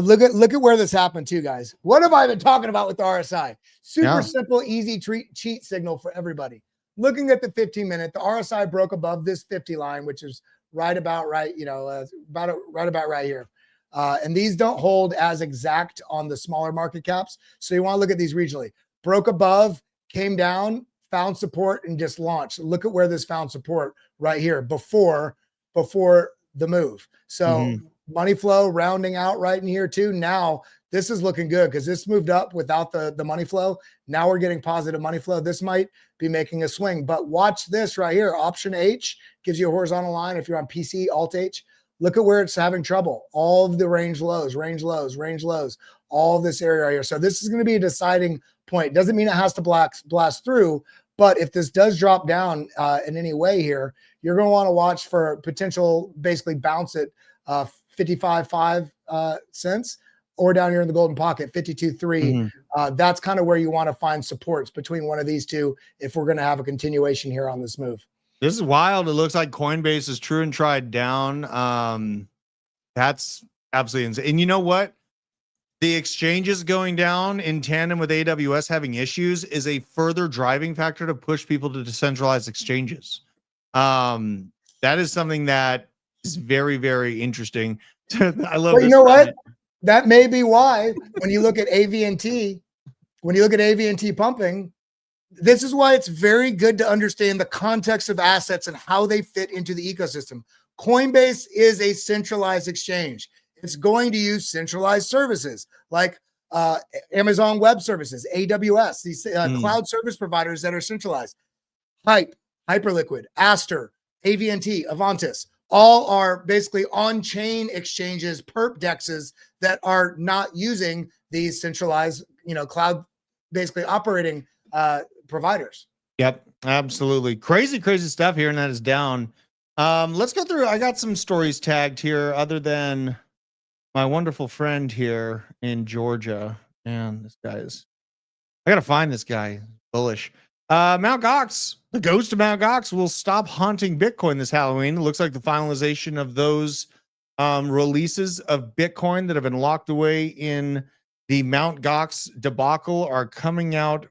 Look at where this happened too, guys. What have I been talking about with the RSI? Super simple, easy cheat signal for everybody. Looking at the 15-minute, the RSI broke above this 50 line, which is right about right, right about right here. And these don't hold as exact on the smaller market caps. So you want to look at these regionally. Broke above, came down, found support, and just launched. Look at where this found support right here before the move. So money flow rounding out right in here too. Now this is looking good because this moved up without the money flow. Now we're getting positive money flow. This might be making a swing, but watch this right here. Option H gives you a horizontal line. If you're on PC, Alt H, look at where it's having trouble. All of the range lows, all of this area right here. So this is going to be a deciding point. Doesn't mean it has to blast through, but if this does drop down in any way here, you're going to want to watch for potential basically bounce at 55.5 cents or down here in the golden pocket, 52.3. That's kind of where you want to find supports between one of these two if we're going to have a continuation here on this move. This is wild. It looks like Coinbase is true and tried down. That's absolutely insane. And you know what? the exchanges going down in tandem with AWS having issues is a further driving factor to push people to decentralized exchanges. That is something that is very, very interesting. I love But this. you know what? That may be why when you look at AV&T, pumping, this is why it's very good to understand the context of assets and how they fit into the ecosystem. Coinbase is a centralized exchange. It's going to use centralized services like Amazon Web Services, AWS, these cloud service providers that are centralized. Hyperliquid, Aster, AV&T, Avantis, all are basically on-chain exchanges, perp dexes that are not using these centralized, cloud basically operating providers. Yep, absolutely. Crazy stuff here, and that is down. Let's go through. I got some stories tagged here other than my wonderful friend here in Georgia. And this guy I gotta find this guy. Bullish. Mt. Gox, the ghost of Mt. Gox will stop haunting Bitcoin this Halloween. It looks like the finalization of those releases of Bitcoin that have been locked away in the Mt. Gox debacle are coming out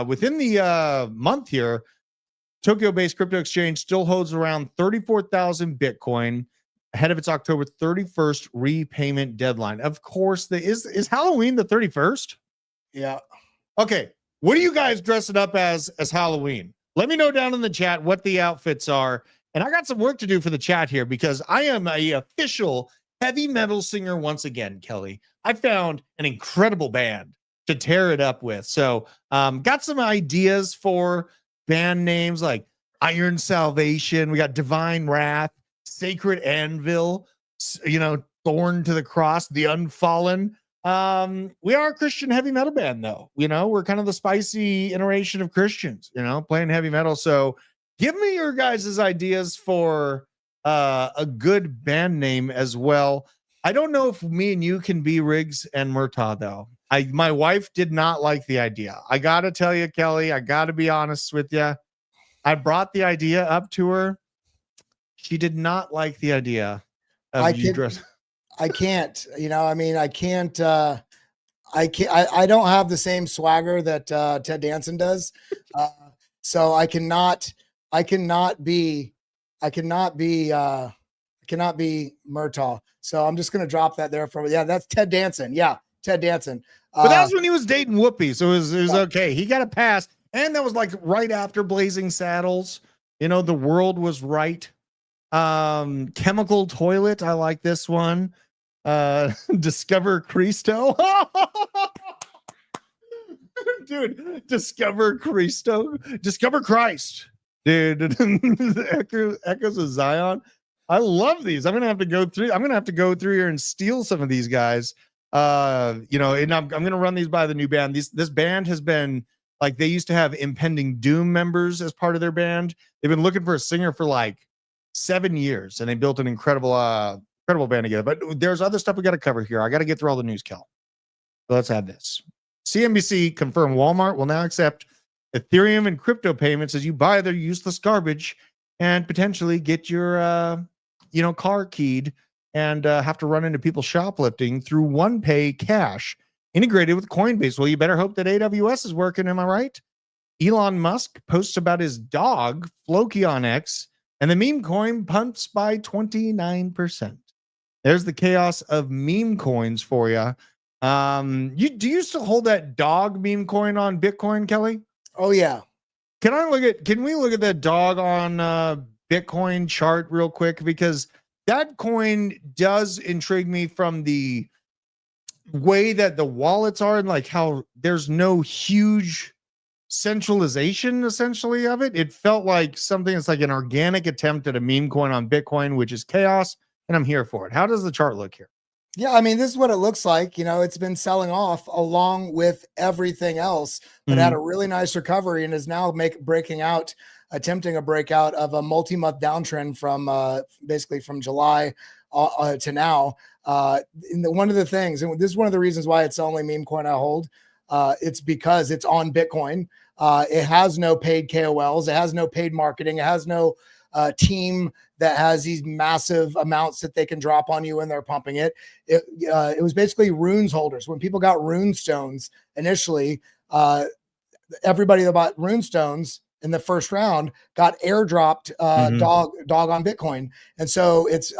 within the month here. Tokyo-based crypto exchange still holds around 34,000 Bitcoin ahead of its October 31st repayment deadline. Of course, is Halloween the 31st? Yeah. Okay. What are you guys dressing up as Halloween? Let me know down in the chat what the outfits are. And I got some work to do for the chat here because I am a official heavy metal singer once again, Kelly. I found an incredible band to tear it up with. So got some ideas for band names like Iron Salvation. We got Divine Wrath, Sacred Anvil, Thorn to the Cross, The Unfallen. We are a Christian heavy metal band, though. We're kind of the spicy iteration of Christians, playing heavy metal. So give me your guys' ideas for a good band name as well. I don't know if me and you can be Riggs and Murtaugh, though. My wife did not like the idea. I got to tell you, Kelly, I got to be honest with you. I brought the idea up to her. She did not like the idea of you dress. I can't, I can't, I don't have the same swagger that Ted Danson does. So I cannot be Murtaugh. So I'm just going to drop that there yeah, that's Ted Danson. Yeah. Ted Danson. But that was when he was dating Whoopi. So it was okay. He got a pass. And that was like right after Blazing Saddles. The World Was Right. Chemical Toilet. I like this one. Discover Cristo. Dude, Discover Cristo. Discover Christ. Dude, Echoes of Zion. I love these. I'm gonna have to go through here and steal some of these guys. And I'm gonna run these by the new band. This band has been like, they used to have Impending Doom members as part of their band. They've been looking for a singer for like 7 years, and they built an incredible band together. But there's other stuff we got to cover here. I got to get through all the news, Kel. So let's add this. CNBC confirmed Walmart will now accept Ethereum and crypto payments as you buy their useless garbage and potentially get your car keyed and have to run into people shoplifting through OnePay Cash integrated with Coinbase. Well, you better hope that AWS is working. Am I right? Elon Musk posts about his dog Floki on X, and the meme coin pumps by 29%. There's the chaos of meme coins for you. Do you still hold that dog meme coin on Bitcoin, Kelly? Oh yeah. Can we look at that dog on Bitcoin chart real quick? Because that coin does intrigue me from the way that the wallets are and like how there's no huge centralization essentially of it. It felt like something that's like an organic attempt at a meme coin on Bitcoin, which is chaos, and I'm here for it. How does the chart look here? Yeah, I mean, this is what it looks like. It's been selling off along with everything else, but had a really nice recovery and is now attempting a breakout of a multi-month downtrend from basically from July to now. One of the things, and this is one of the reasons why it's the only meme coin I hold, it's because it's on Bitcoin. It has no paid KOLs. It has no paid marketing. It has no team that has these massive amounts that they can drop on you when they're pumping it. It was basically runes holders. When people got rune stones initially, everybody that bought rune stones in the first round got airdropped dog on Bitcoin. And so it's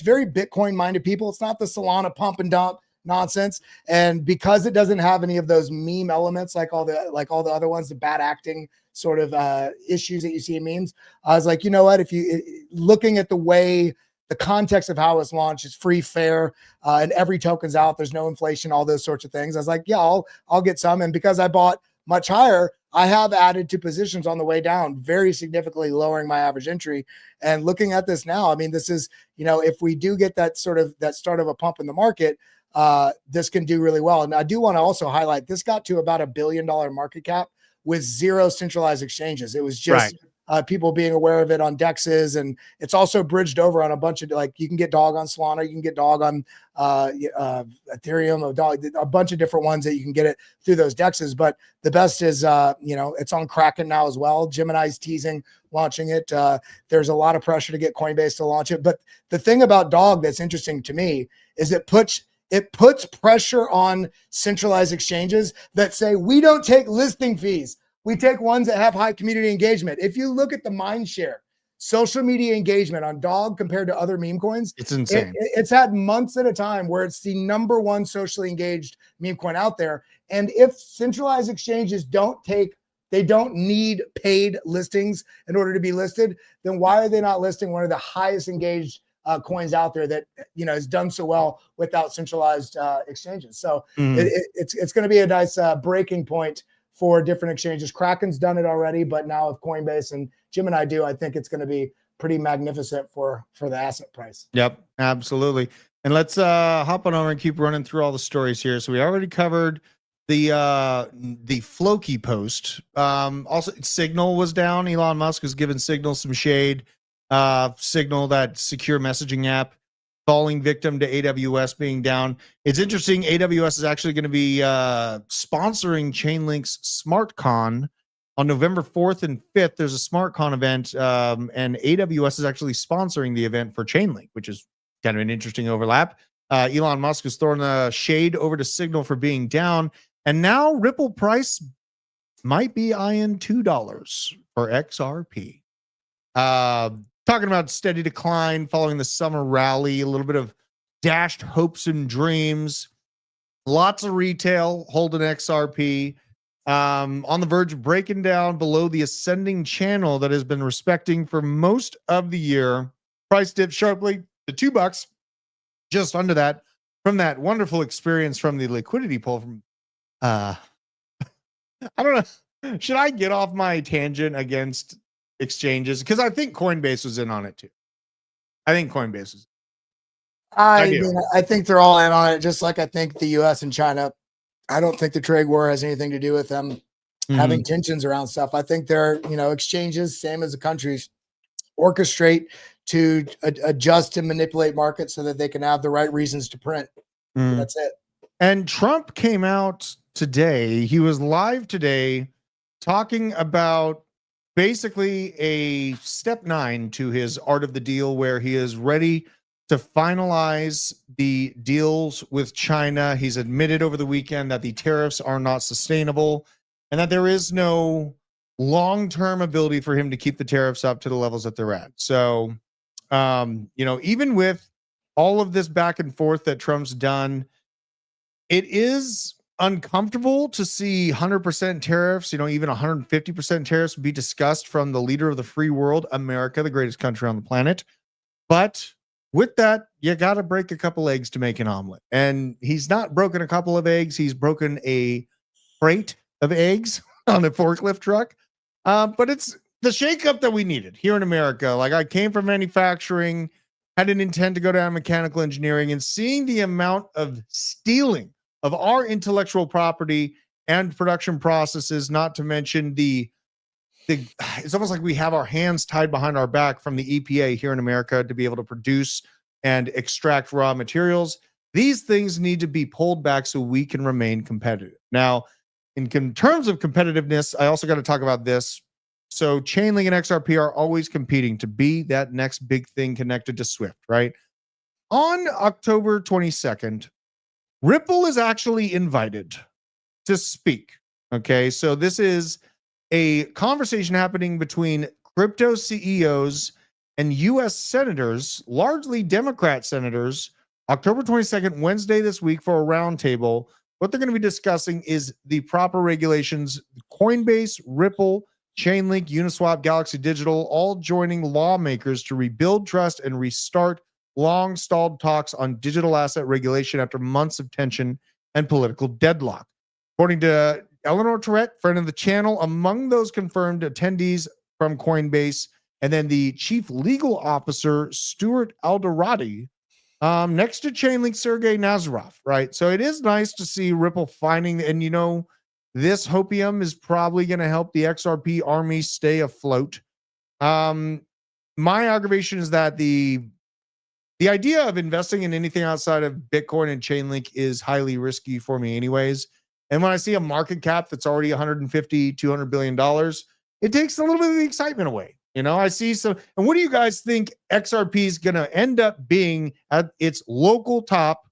very Bitcoin minded people. It's not the Solana pump and dump nonsense. And because it doesn't have any of those meme elements like all the other ones, the bad acting sort of issues that you see in memes, I was like, you know what, if you looking at the way the context of how it's launched, it's free, fair, and every token's out, there's no inflation, all those sorts of things. I was like, yeah, I'll get some. And because I bought much higher, I have added to positions on the way down, very significantly lowering my average entry. And looking at this now, I mean, this is, if we do get that start of a pump in the market, this can do really well. And I do want to also highlight, this got to about $1 billion market cap with 0 centralized exchanges. It was just people being aware of it on dexes, and it's also bridged over on a bunch of, like, you can get dog on Solana, you can get dog on Ethereum, a bunch of different ones that you can get it through those dexes. But the best is, it's on Kraken now as well. Gemini's teasing launching it. There's a lot of pressure to get Coinbase to launch it. But the thing about dog that's interesting to me is it puts pressure on centralized exchanges that say, we don't take listing fees. We take ones that have high community engagement. If you look at the mind share, social media engagement on Dog compared to other meme coins, it's insane. It's had months at a time where it's the number one socially engaged meme coin out there. And if centralized exchanges don't need paid listings in order to be listed, then why are they not listing one of the highest engaged coins out there that has done so well without centralized exchanges? So it's going to be a nice breaking point for different exchanges. Kraken's done it already, but now if Coinbase and Gemini do, I think it's going to be pretty magnificent for the asset price. Yep, absolutely. And let's hop on over and keep running through all the stories here. So we already covered the Floki post. Also, Signal was down. Elon Musk was giving Signal some shade. Signal, that secure messaging app, falling victim to AWS being down. It's interesting. AWS is actually going to be sponsoring Chainlink's SmartCon on November 4th and 5th. There's a SmartCon event, and AWS is actually sponsoring the event for Chainlink, which is kind of an interesting overlap. Elon Musk is throwing the shade over to Signal for being down, and now Ripple price might be eyeing $2 for XRP. Talking about steady decline following the summer rally, a little bit of dashed hopes and dreams, lots of retail holding XRP, on the verge of breaking down below the ascending channel that has been respecting for most of the year. Price dipped sharply to $2, just under that, from that wonderful experience from the liquidity pool from, I don't know. Should I get off my tangent against exchanges? Because I think Coinbase was in on it too. I think Coinbase was. I think they're all in on it, just like I think the US and China. I don't think the trade war has anything to do with them having tensions around stuff. I think they're, exchanges, same as the countries, orchestrate to adjust and manipulate markets so that they can have the right reasons to print. That's it. And Trump came out today. He was live today talking about basically a step 9 to his art of the deal, where he is ready to finalize the deals with China. He's admitted over the weekend that the tariffs are not sustainable and that there is no long-term ability for him to keep the tariffs up to the levels that they're at. So, even with all of this back and forth that Trump's done, it is uncomfortable to see 100% tariffs, even 150% tariffs be discussed from the leader of the free world, America, the greatest country on the planet. But with that, you got to break a couple eggs to make an omelet. And he's not broken a couple of eggs. He's broken a freight of eggs on a forklift truck. But it's the shakeup that we needed here in America. Like, I came from manufacturing, had an intent to go down mechanical engineering, and seeing the amount of stealing of our intellectual property and production processes, not to mention it's almost like we have our hands tied behind our back from the EPA here in America to be able to produce and extract raw materials. These things need to be pulled back so we can remain competitive. Now, in terms of competitiveness, I also got to talk about this. So Chainlink and XRP are always competing to be that next big thing connected to Swift, right? On October 22nd, Ripple is actually invited to speak. Okay, so this is a conversation happening between crypto CEOs and US senators, largely Democrat senators, October 22nd, Wednesday this week, for a roundtable. What they're going to be discussing is the proper regulations. Coinbase, Ripple, Chainlink, Uniswap, Galaxy Digital, all joining lawmakers to rebuild trust and restart long stalled talks on digital asset regulation after months of tension and political deadlock. According to Eleanor Tourette, friend of the channel, among those confirmed attendees from Coinbase, and then the chief legal officer, Stuart Alderati, next to Chainlink, Sergey Nazarov, right? So it is nice to see Ripple finding, and this hopium is probably going to help the XRP army stay afloat. My aggravation is that the idea of investing in anything outside of Bitcoin and Chainlink is highly risky for me anyways. And when I see a market cap that's already $150, $200 billion, it takes a little bit of the excitement away. I see some. And what do you guys think XRP is going to end up being at its local top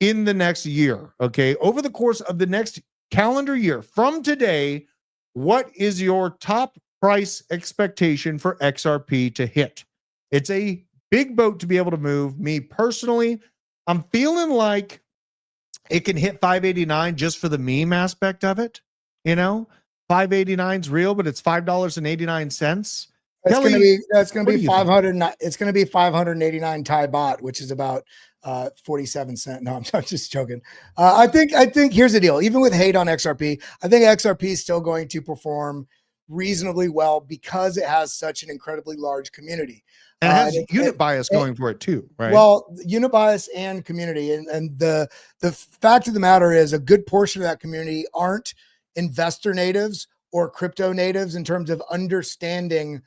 in the next year? Okay. Over the course of the next calendar year from today, what is your top price expectation for XRP to hit? It's a big boat to be able to move. Me personally, I'm feeling like it can hit 589 just for the meme aspect of it. 589 is real, but it's $5.89. That's going to be 500. It's going to be 589 Thai baht, which is about 47 cents. No, I'm just joking. I think here's the deal. Even with hate on XRP, I think XRP is still going to perform reasonably well because it has such an incredibly large community. And it has unit bias going for it too, right? Well, unit bias and community. And the fact of the matter is a good portion of that community aren't investor natives or crypto natives in terms of understanding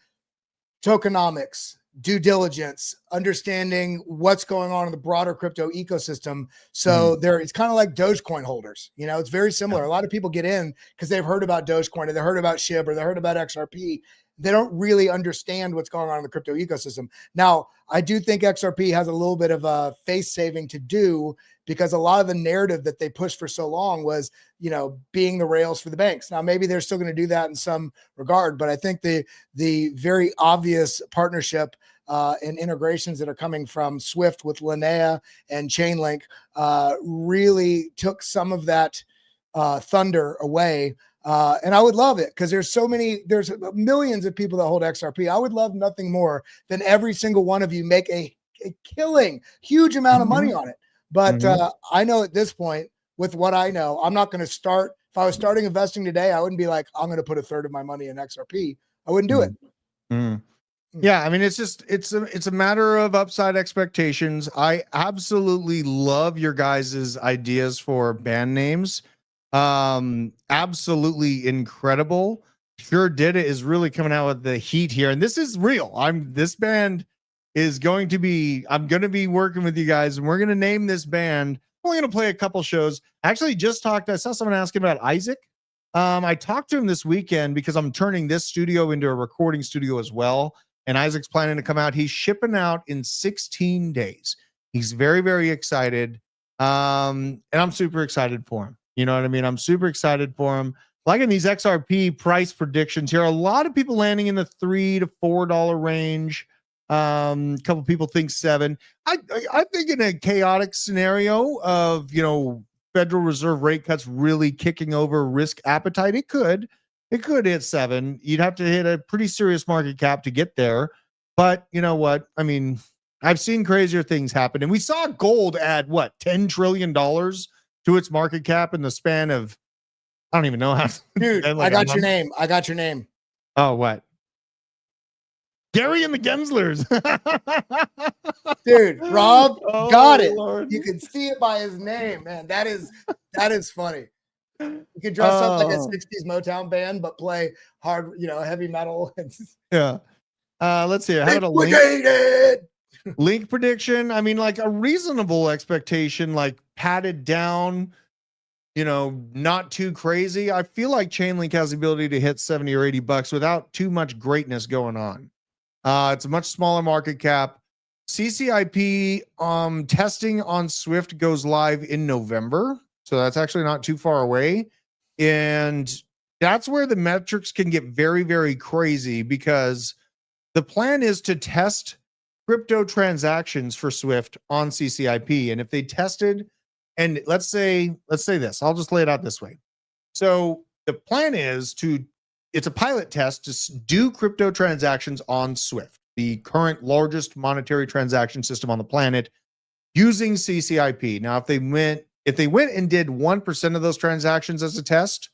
tokenomics, due diligence, understanding what's going on in the broader crypto ecosystem. So it's kind of like Dogecoin holders. It's very similar. A lot of people get in because they've heard about Dogecoin or they heard about SHIB or they heard about XRP. They don't really understand what's going on in the crypto ecosystem. Now, I do think XRP has a little bit of a face saving to do because a lot of the narrative that they pushed for so long was, being the rails for the banks. Now, maybe they're still going to do that in some regard, but I think the very obvious partnership and integrations that are coming from Swift with Linnea and Chainlink really took some of that thunder away. And I would love it because there's millions of people that hold XRP. I would love nothing more than every single one of you make a killing, huge amount of money on it. But I know at this point, with what I know, I'm not going to start. If I was starting investing today, I wouldn't be like, I'm going to put a third of my money in XRP. I wouldn't do it. Yeah, I mean, it's a matter of upside expectations. I absolutely love your guys' ideas for band names. Absolutely incredible. Sure Did It is really coming out with the heat here, and this is real. This band is going to be. I'm going to be working with you guys, and we're going to name this band. We're going to play a couple shows. I actually just talked. I saw someone asking about Isaac. I talked to him this weekend because I'm turning this studio into a recording studio as well. And Isaac's planning to come out. He's shipping out in 16 days. He's very, very excited. And I'm super excited for him. You know what I mean? I'm super excited for him. Liking these XRP price predictions here. A lot of people landing in the $3 to $4 range. A couple people think $7. I think in a chaotic scenario of, Federal Reserve rate cuts really kicking over risk appetite, it could hit $7. You'd have to hit a pretty serious market cap to get there. But you know what? I mean, I've seen crazier things happen. And we saw gold add $10 trillion to its market cap in the span of, I don't even know how. Dude, I got your name. Oh, what? Gary and the Genslers. Dude, Rob got it. Lord. You can see it by his name, man. That is funny. You could dress up like a 60s Motown band, but play hard, heavy metal. Yeah. Let's see. How about a link prediction? I mean, like a reasonable expectation, like padded down not too crazy. I feel like Chainlink has the ability to hit 70 or $80 without too much greatness going on. It's a much smaller market cap. CCIP testing on Swift goes live in November. So that's actually not too far away. And that's where the metrics can get very, very crazy, because the plan is to test crypto transactions for Swift on CCIP. And if they tested, and let's say this, I'll just lay it out this way. So the plan is it's a pilot test to do crypto transactions on Swift, the current largest monetary transaction system on the planet, using CCIP. Now, if they went and did 1% of those transactions as a test,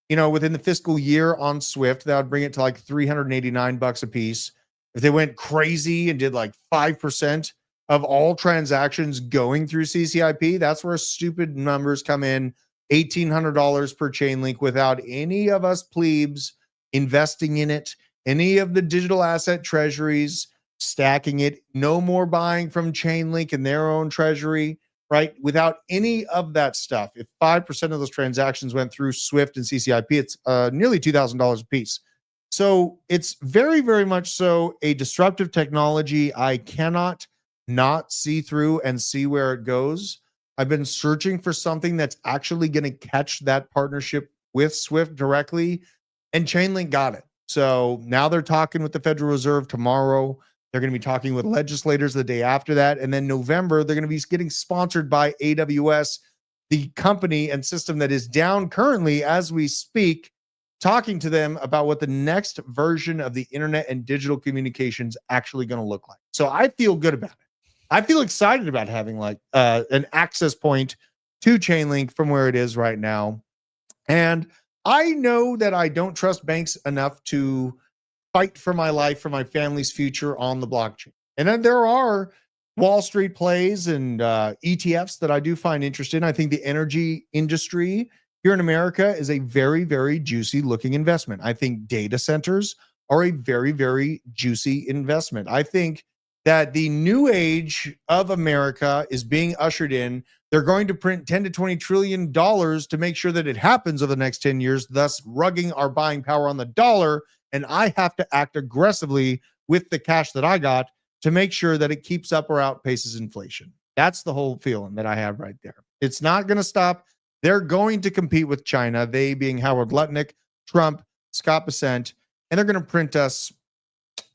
within the fiscal year on Swift, that would bring it to like $389 a piece. If they went crazy and did like 5% of all transactions going through CCIP, that's where stupid numbers come in. $1,800 per Chainlink without any of us plebes investing in it, any of the digital asset treasuries stacking it, no more buying from Chainlink in their own treasury, right? Without any of that stuff. If 5% of those transactions went through Swift and CCIP, it's nearly $2,000 a piece. So it's very, very much so a disruptive technology. I cannot not see through and see where it goes. I've been searching for something that's actually going to catch that partnership with Swift directly, and Chainlink got it. So now they're talking with the Federal Reserve tomorrow. They're going to be talking with legislators the day after that. And then November, they're going to be getting sponsored by AWS, the company and system that is down currently as we speak, talking to them about what the next version of the internet and digital communications actually going to look like. So I feel good about it. I feel excited about having like an access point to Chainlink from where it is right now. And I know that I don't trust banks enough to fight for my life, for my family's future on the blockchain. And then there are Wall Street plays and ETFs that I do find interesting. I think the energy industry here in America is a very, very juicy looking investment. I think data centers are a very, very juicy investment. I think that the new age of America is being ushered in. They're going to print 10 to 20 trillion dollars to make sure that it happens over the next 10 years, thus rugging our buying power on the dollar. And I have to act aggressively with the cash that I got to make sure that it keeps up or outpaces inflation. That's the whole feeling that I have right there. It's not going to stop. They're going to compete with China, they being Howard Lutnick, Trump, Scott Bessent, and they're going to print us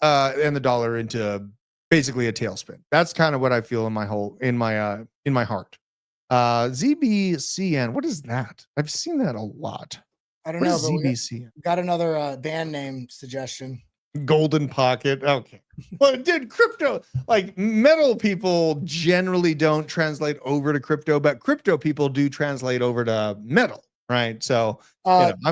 and the dollar into basically a tailspin. That's kind of what I feel in my heart. ZBCN, what is that? I've seen that a lot. I don't What know, is but we ZBCN? got another band name suggestion. Golden Pocket. Okay. Well, dude, crypto, like metal people generally don't translate over to crypto, but crypto people do translate over to metal, right? So,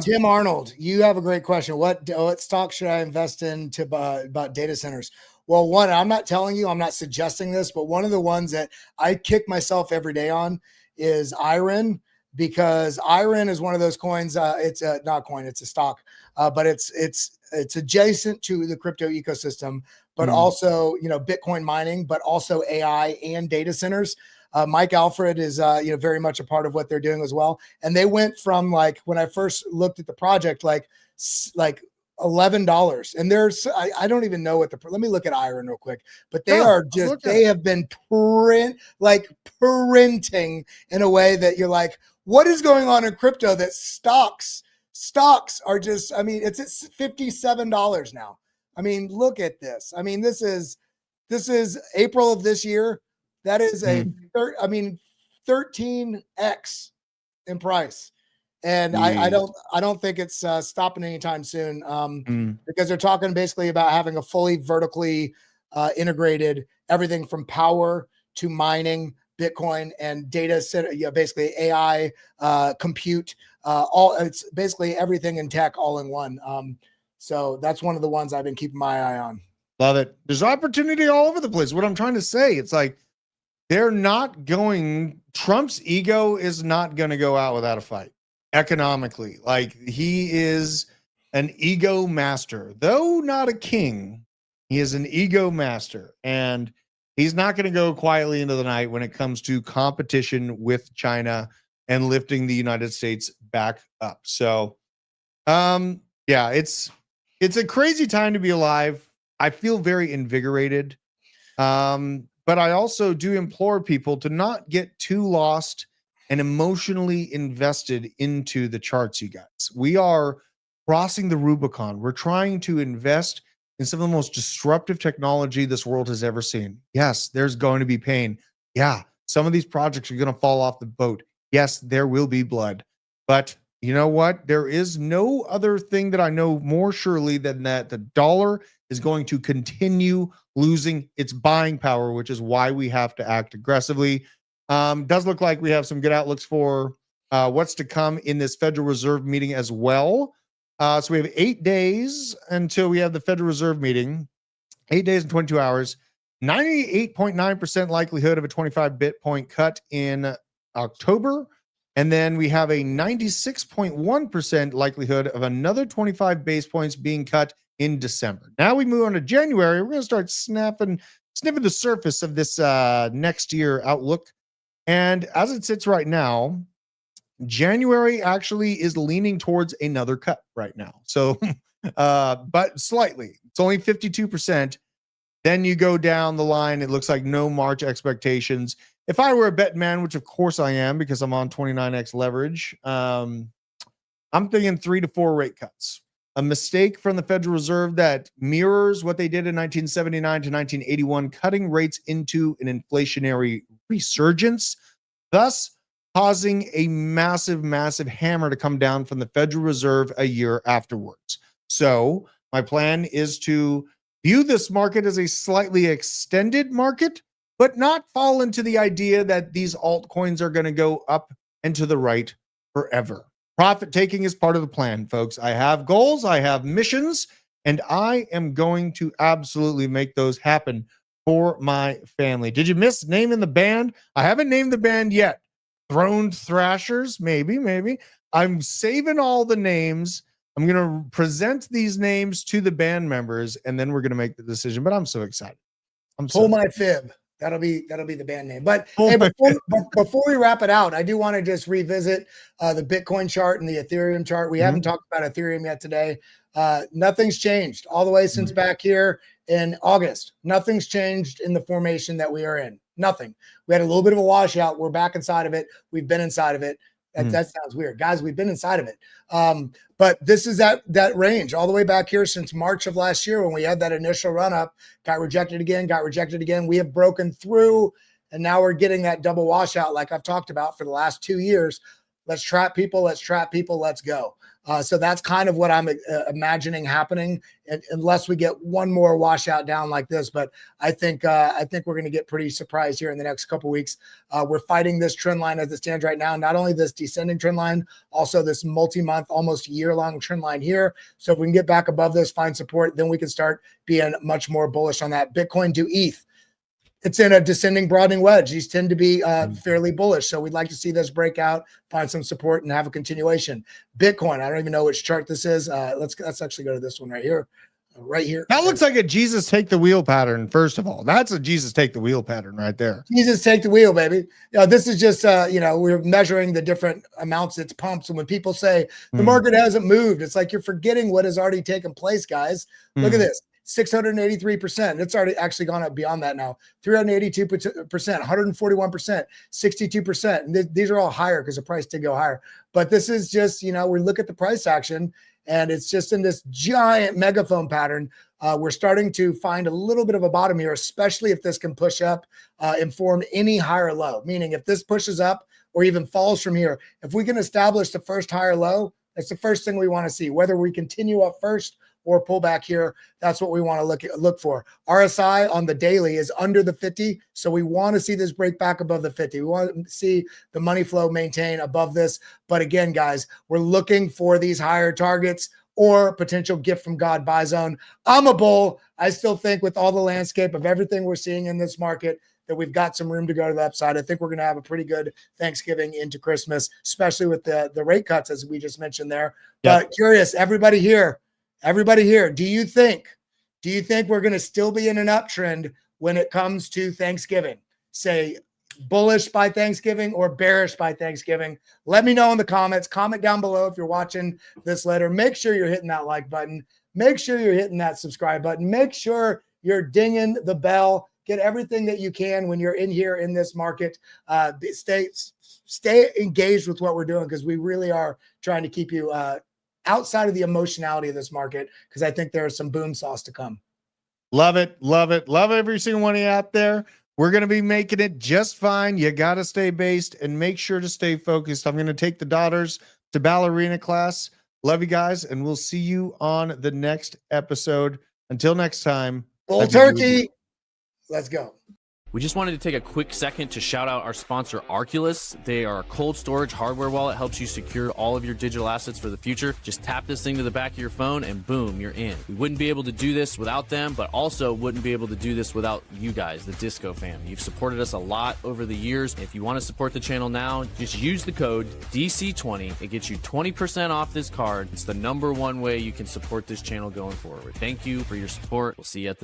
Tim Arnold, you have a great question. What stock should I invest in about data centers? Well, one, I'm not telling you, I'm not suggesting this, but one of the ones that I kick myself every day on is IREN, because IREN is one of those coins. It's a not coin, it's a stock, but it's adjacent to the crypto ecosystem, but also, Bitcoin mining, but also AI and data centers. Mike Alfred is, very much a part of what they're doing as well. And they went from, like, when I first looked at the project, like $11, and there's I don't even know what let me look at IREN real quick, but they have been printing in a way that you're like, what is going on in crypto that stocks are just, it's at $57 now. Look at this. This is April of this year. That is 13x in price. And I don't think it's stopping anytime soon, because they're talking basically about having a fully vertically integrated everything from power to mining, Bitcoin and data center, basically AI, compute, it's basically everything in tech all in one. So that's one of the ones I've been keeping my eye on. Love it. There's opportunity all over the place. What I'm trying to say, it's like Trump's ego is not going to go out without a fight. Economically, like, he is an ego master, though not a king. He is an ego master, and he's not going to go quietly into the night when it comes to competition with China. and lifting the United States back up. So, yeah, it's a crazy time to be alive. I feel very invigorated. But I also do implore people to not get too lost and emotionally invested into the charts, you guys. We are crossing the Rubicon. We're trying to invest in some of the most disruptive technology this world has ever seen. Yes, there's going to be pain. Yeah, some of these projects are going to fall off the boat. Yes, there will be blood. But you know what? There is no other thing that I know more surely than that the dollar is going to continue losing its buying power, which is why we have to act aggressively. Does look like we have some good outlooks for what's to come in this Federal Reserve meeting as well. So we have 8 days until we have the Federal Reserve meeting, 8 days and 22 hours, 98.9% likelihood of a 25 bit point cut in October. And then we have a 96.1% likelihood of another 25 base points being cut in December. Now we move on to January. We're going to start sniffing the surface of this next year outlook. And as it sits right now, January actually is leaning towards another cut right now. So, but slightly. It's only 52%. Then you go down the line. It looks like no March expectations. If I were a bet man, which of course I am because I'm on 29x leverage, I'm thinking 3 to 4 rate cuts. A mistake from the Federal Reserve that mirrors what they did in 1979 to 1981, cutting rates into an inflationary resurgence, thus causing a massive, massive hammer to come down from the Federal Reserve a year afterwards. So my plan is to view this market as a slightly extended market, but not fall into the idea that these altcoins are going to go up and to the right forever. Profit taking is part of the plan, folks. I have goals, I have missions, and I am going to absolutely make those happen for my family. Did you miss naming the band? I haven't named the band yet. Throned Thrashers, maybe. I'm saving all the names. I'm going to present these names to the band members, and then we're going to make the decision. But I'm so excited. Pull my fib. That'll be the band name. But hey, before we wrap it out, I do want to just revisit the Bitcoin chart and the Ethereum chart. We haven't talked about Ethereum yet today. Nothing's changed all the way since back here in August. Nothing's changed in the formation that we are in. Nothing. We had a little bit of a washout. We're back inside of it. We've been inside of it. That sounds weird, guys. We've been inside of it. But this is that range all the way back here since March of last year when we had that initial run up, got rejected again. We have broken through, and now we're getting that double washout like I've talked about for the last 2 years. Let's trap people. Let's go. So that's kind of what I'm imagining happening, unless we get one more washout down like this. But I think we're going to get pretty surprised here in the next couple of weeks. We're fighting this trend line as it stands right now. Not only this descending trend line, also this multi-month, almost year-long trend line here. So if we can get back above this, find support, then we can start being much more bullish on that. Bitcoin to ETH. It's in a descending broadening wedge. These tend to be fairly bullish. So we'd like to see this break out, find some support, and have a continuation. Bitcoin, I don't even know which chart this is. Let's actually go to this one right here. That looks like a Jesus take the wheel pattern. First of all, that's a Jesus take the wheel pattern right there. Jesus take the wheel, baby. This is just, we're measuring the different amounts it's pumped. So when people say the market hasn't moved, it's like you're forgetting what has already taken place, guys. Look at this. 683%. It's already actually gone up beyond that now. 382%, 141%, 62%. And these are all higher because the price did go higher. But this is just, we look at the price action and it's just in this giant megaphone pattern. We're starting to find a little bit of a bottom here, especially if this can push up and form any higher low. Meaning if this pushes up or even falls from here, if we can establish the first higher low, that's the first thing we want to see. Whether we continue up first or pull back here, that's what we want to look for. RSI on the daily is under the 50, so we want to see this break back above the 50. We want to see the money flow maintain above this. But again, guys, we're looking for these higher targets or potential gift from God buy zone. I'm a bull. I still think with all the landscape of everything we're seeing in this market that we've got some room to go to the upside. I think we're going to have a pretty good Thanksgiving into Christmas, especially with the rate cuts, as we just mentioned there. But curious, everybody here, do you think we're going to still be in an uptrend when it comes to Thanksgiving? Say bullish by Thanksgiving or bearish by Thanksgiving? Let me know in the comments. Comment down below if you're watching this later. Make sure you're hitting that like button. Make sure you're hitting that subscribe button. Make sure you're dinging the bell. Get everything that you can when you're in here in this market. Stay engaged with what we're doing, because we really are trying to keep you outside of the emotionality of this market, because I think there's some boom sauce to come. Love it. Love it. Love every single one of you out there. We're going to be making it just fine. You got to stay based and make sure to stay focused. I'm going to take the daughters to ballerina class. Love you guys, and we'll see you on the next episode. Until next time. Bull turkey. Let's go. We just wanted to take a quick second to shout out our sponsor, Arculus. They are a cold storage hardware wallet, helps you secure all of your digital assets for the future. Just tap this thing to the back of your phone and boom, you're in. We wouldn't be able to do this without them, but also wouldn't be able to do this without you guys, the Disco fam. You've supported us a lot over the years. If you want to support the channel now, just use the code DC20. It gets you 20% off this card. It's the #1 way you can support this channel going forward. Thank you for your support. We'll see you at the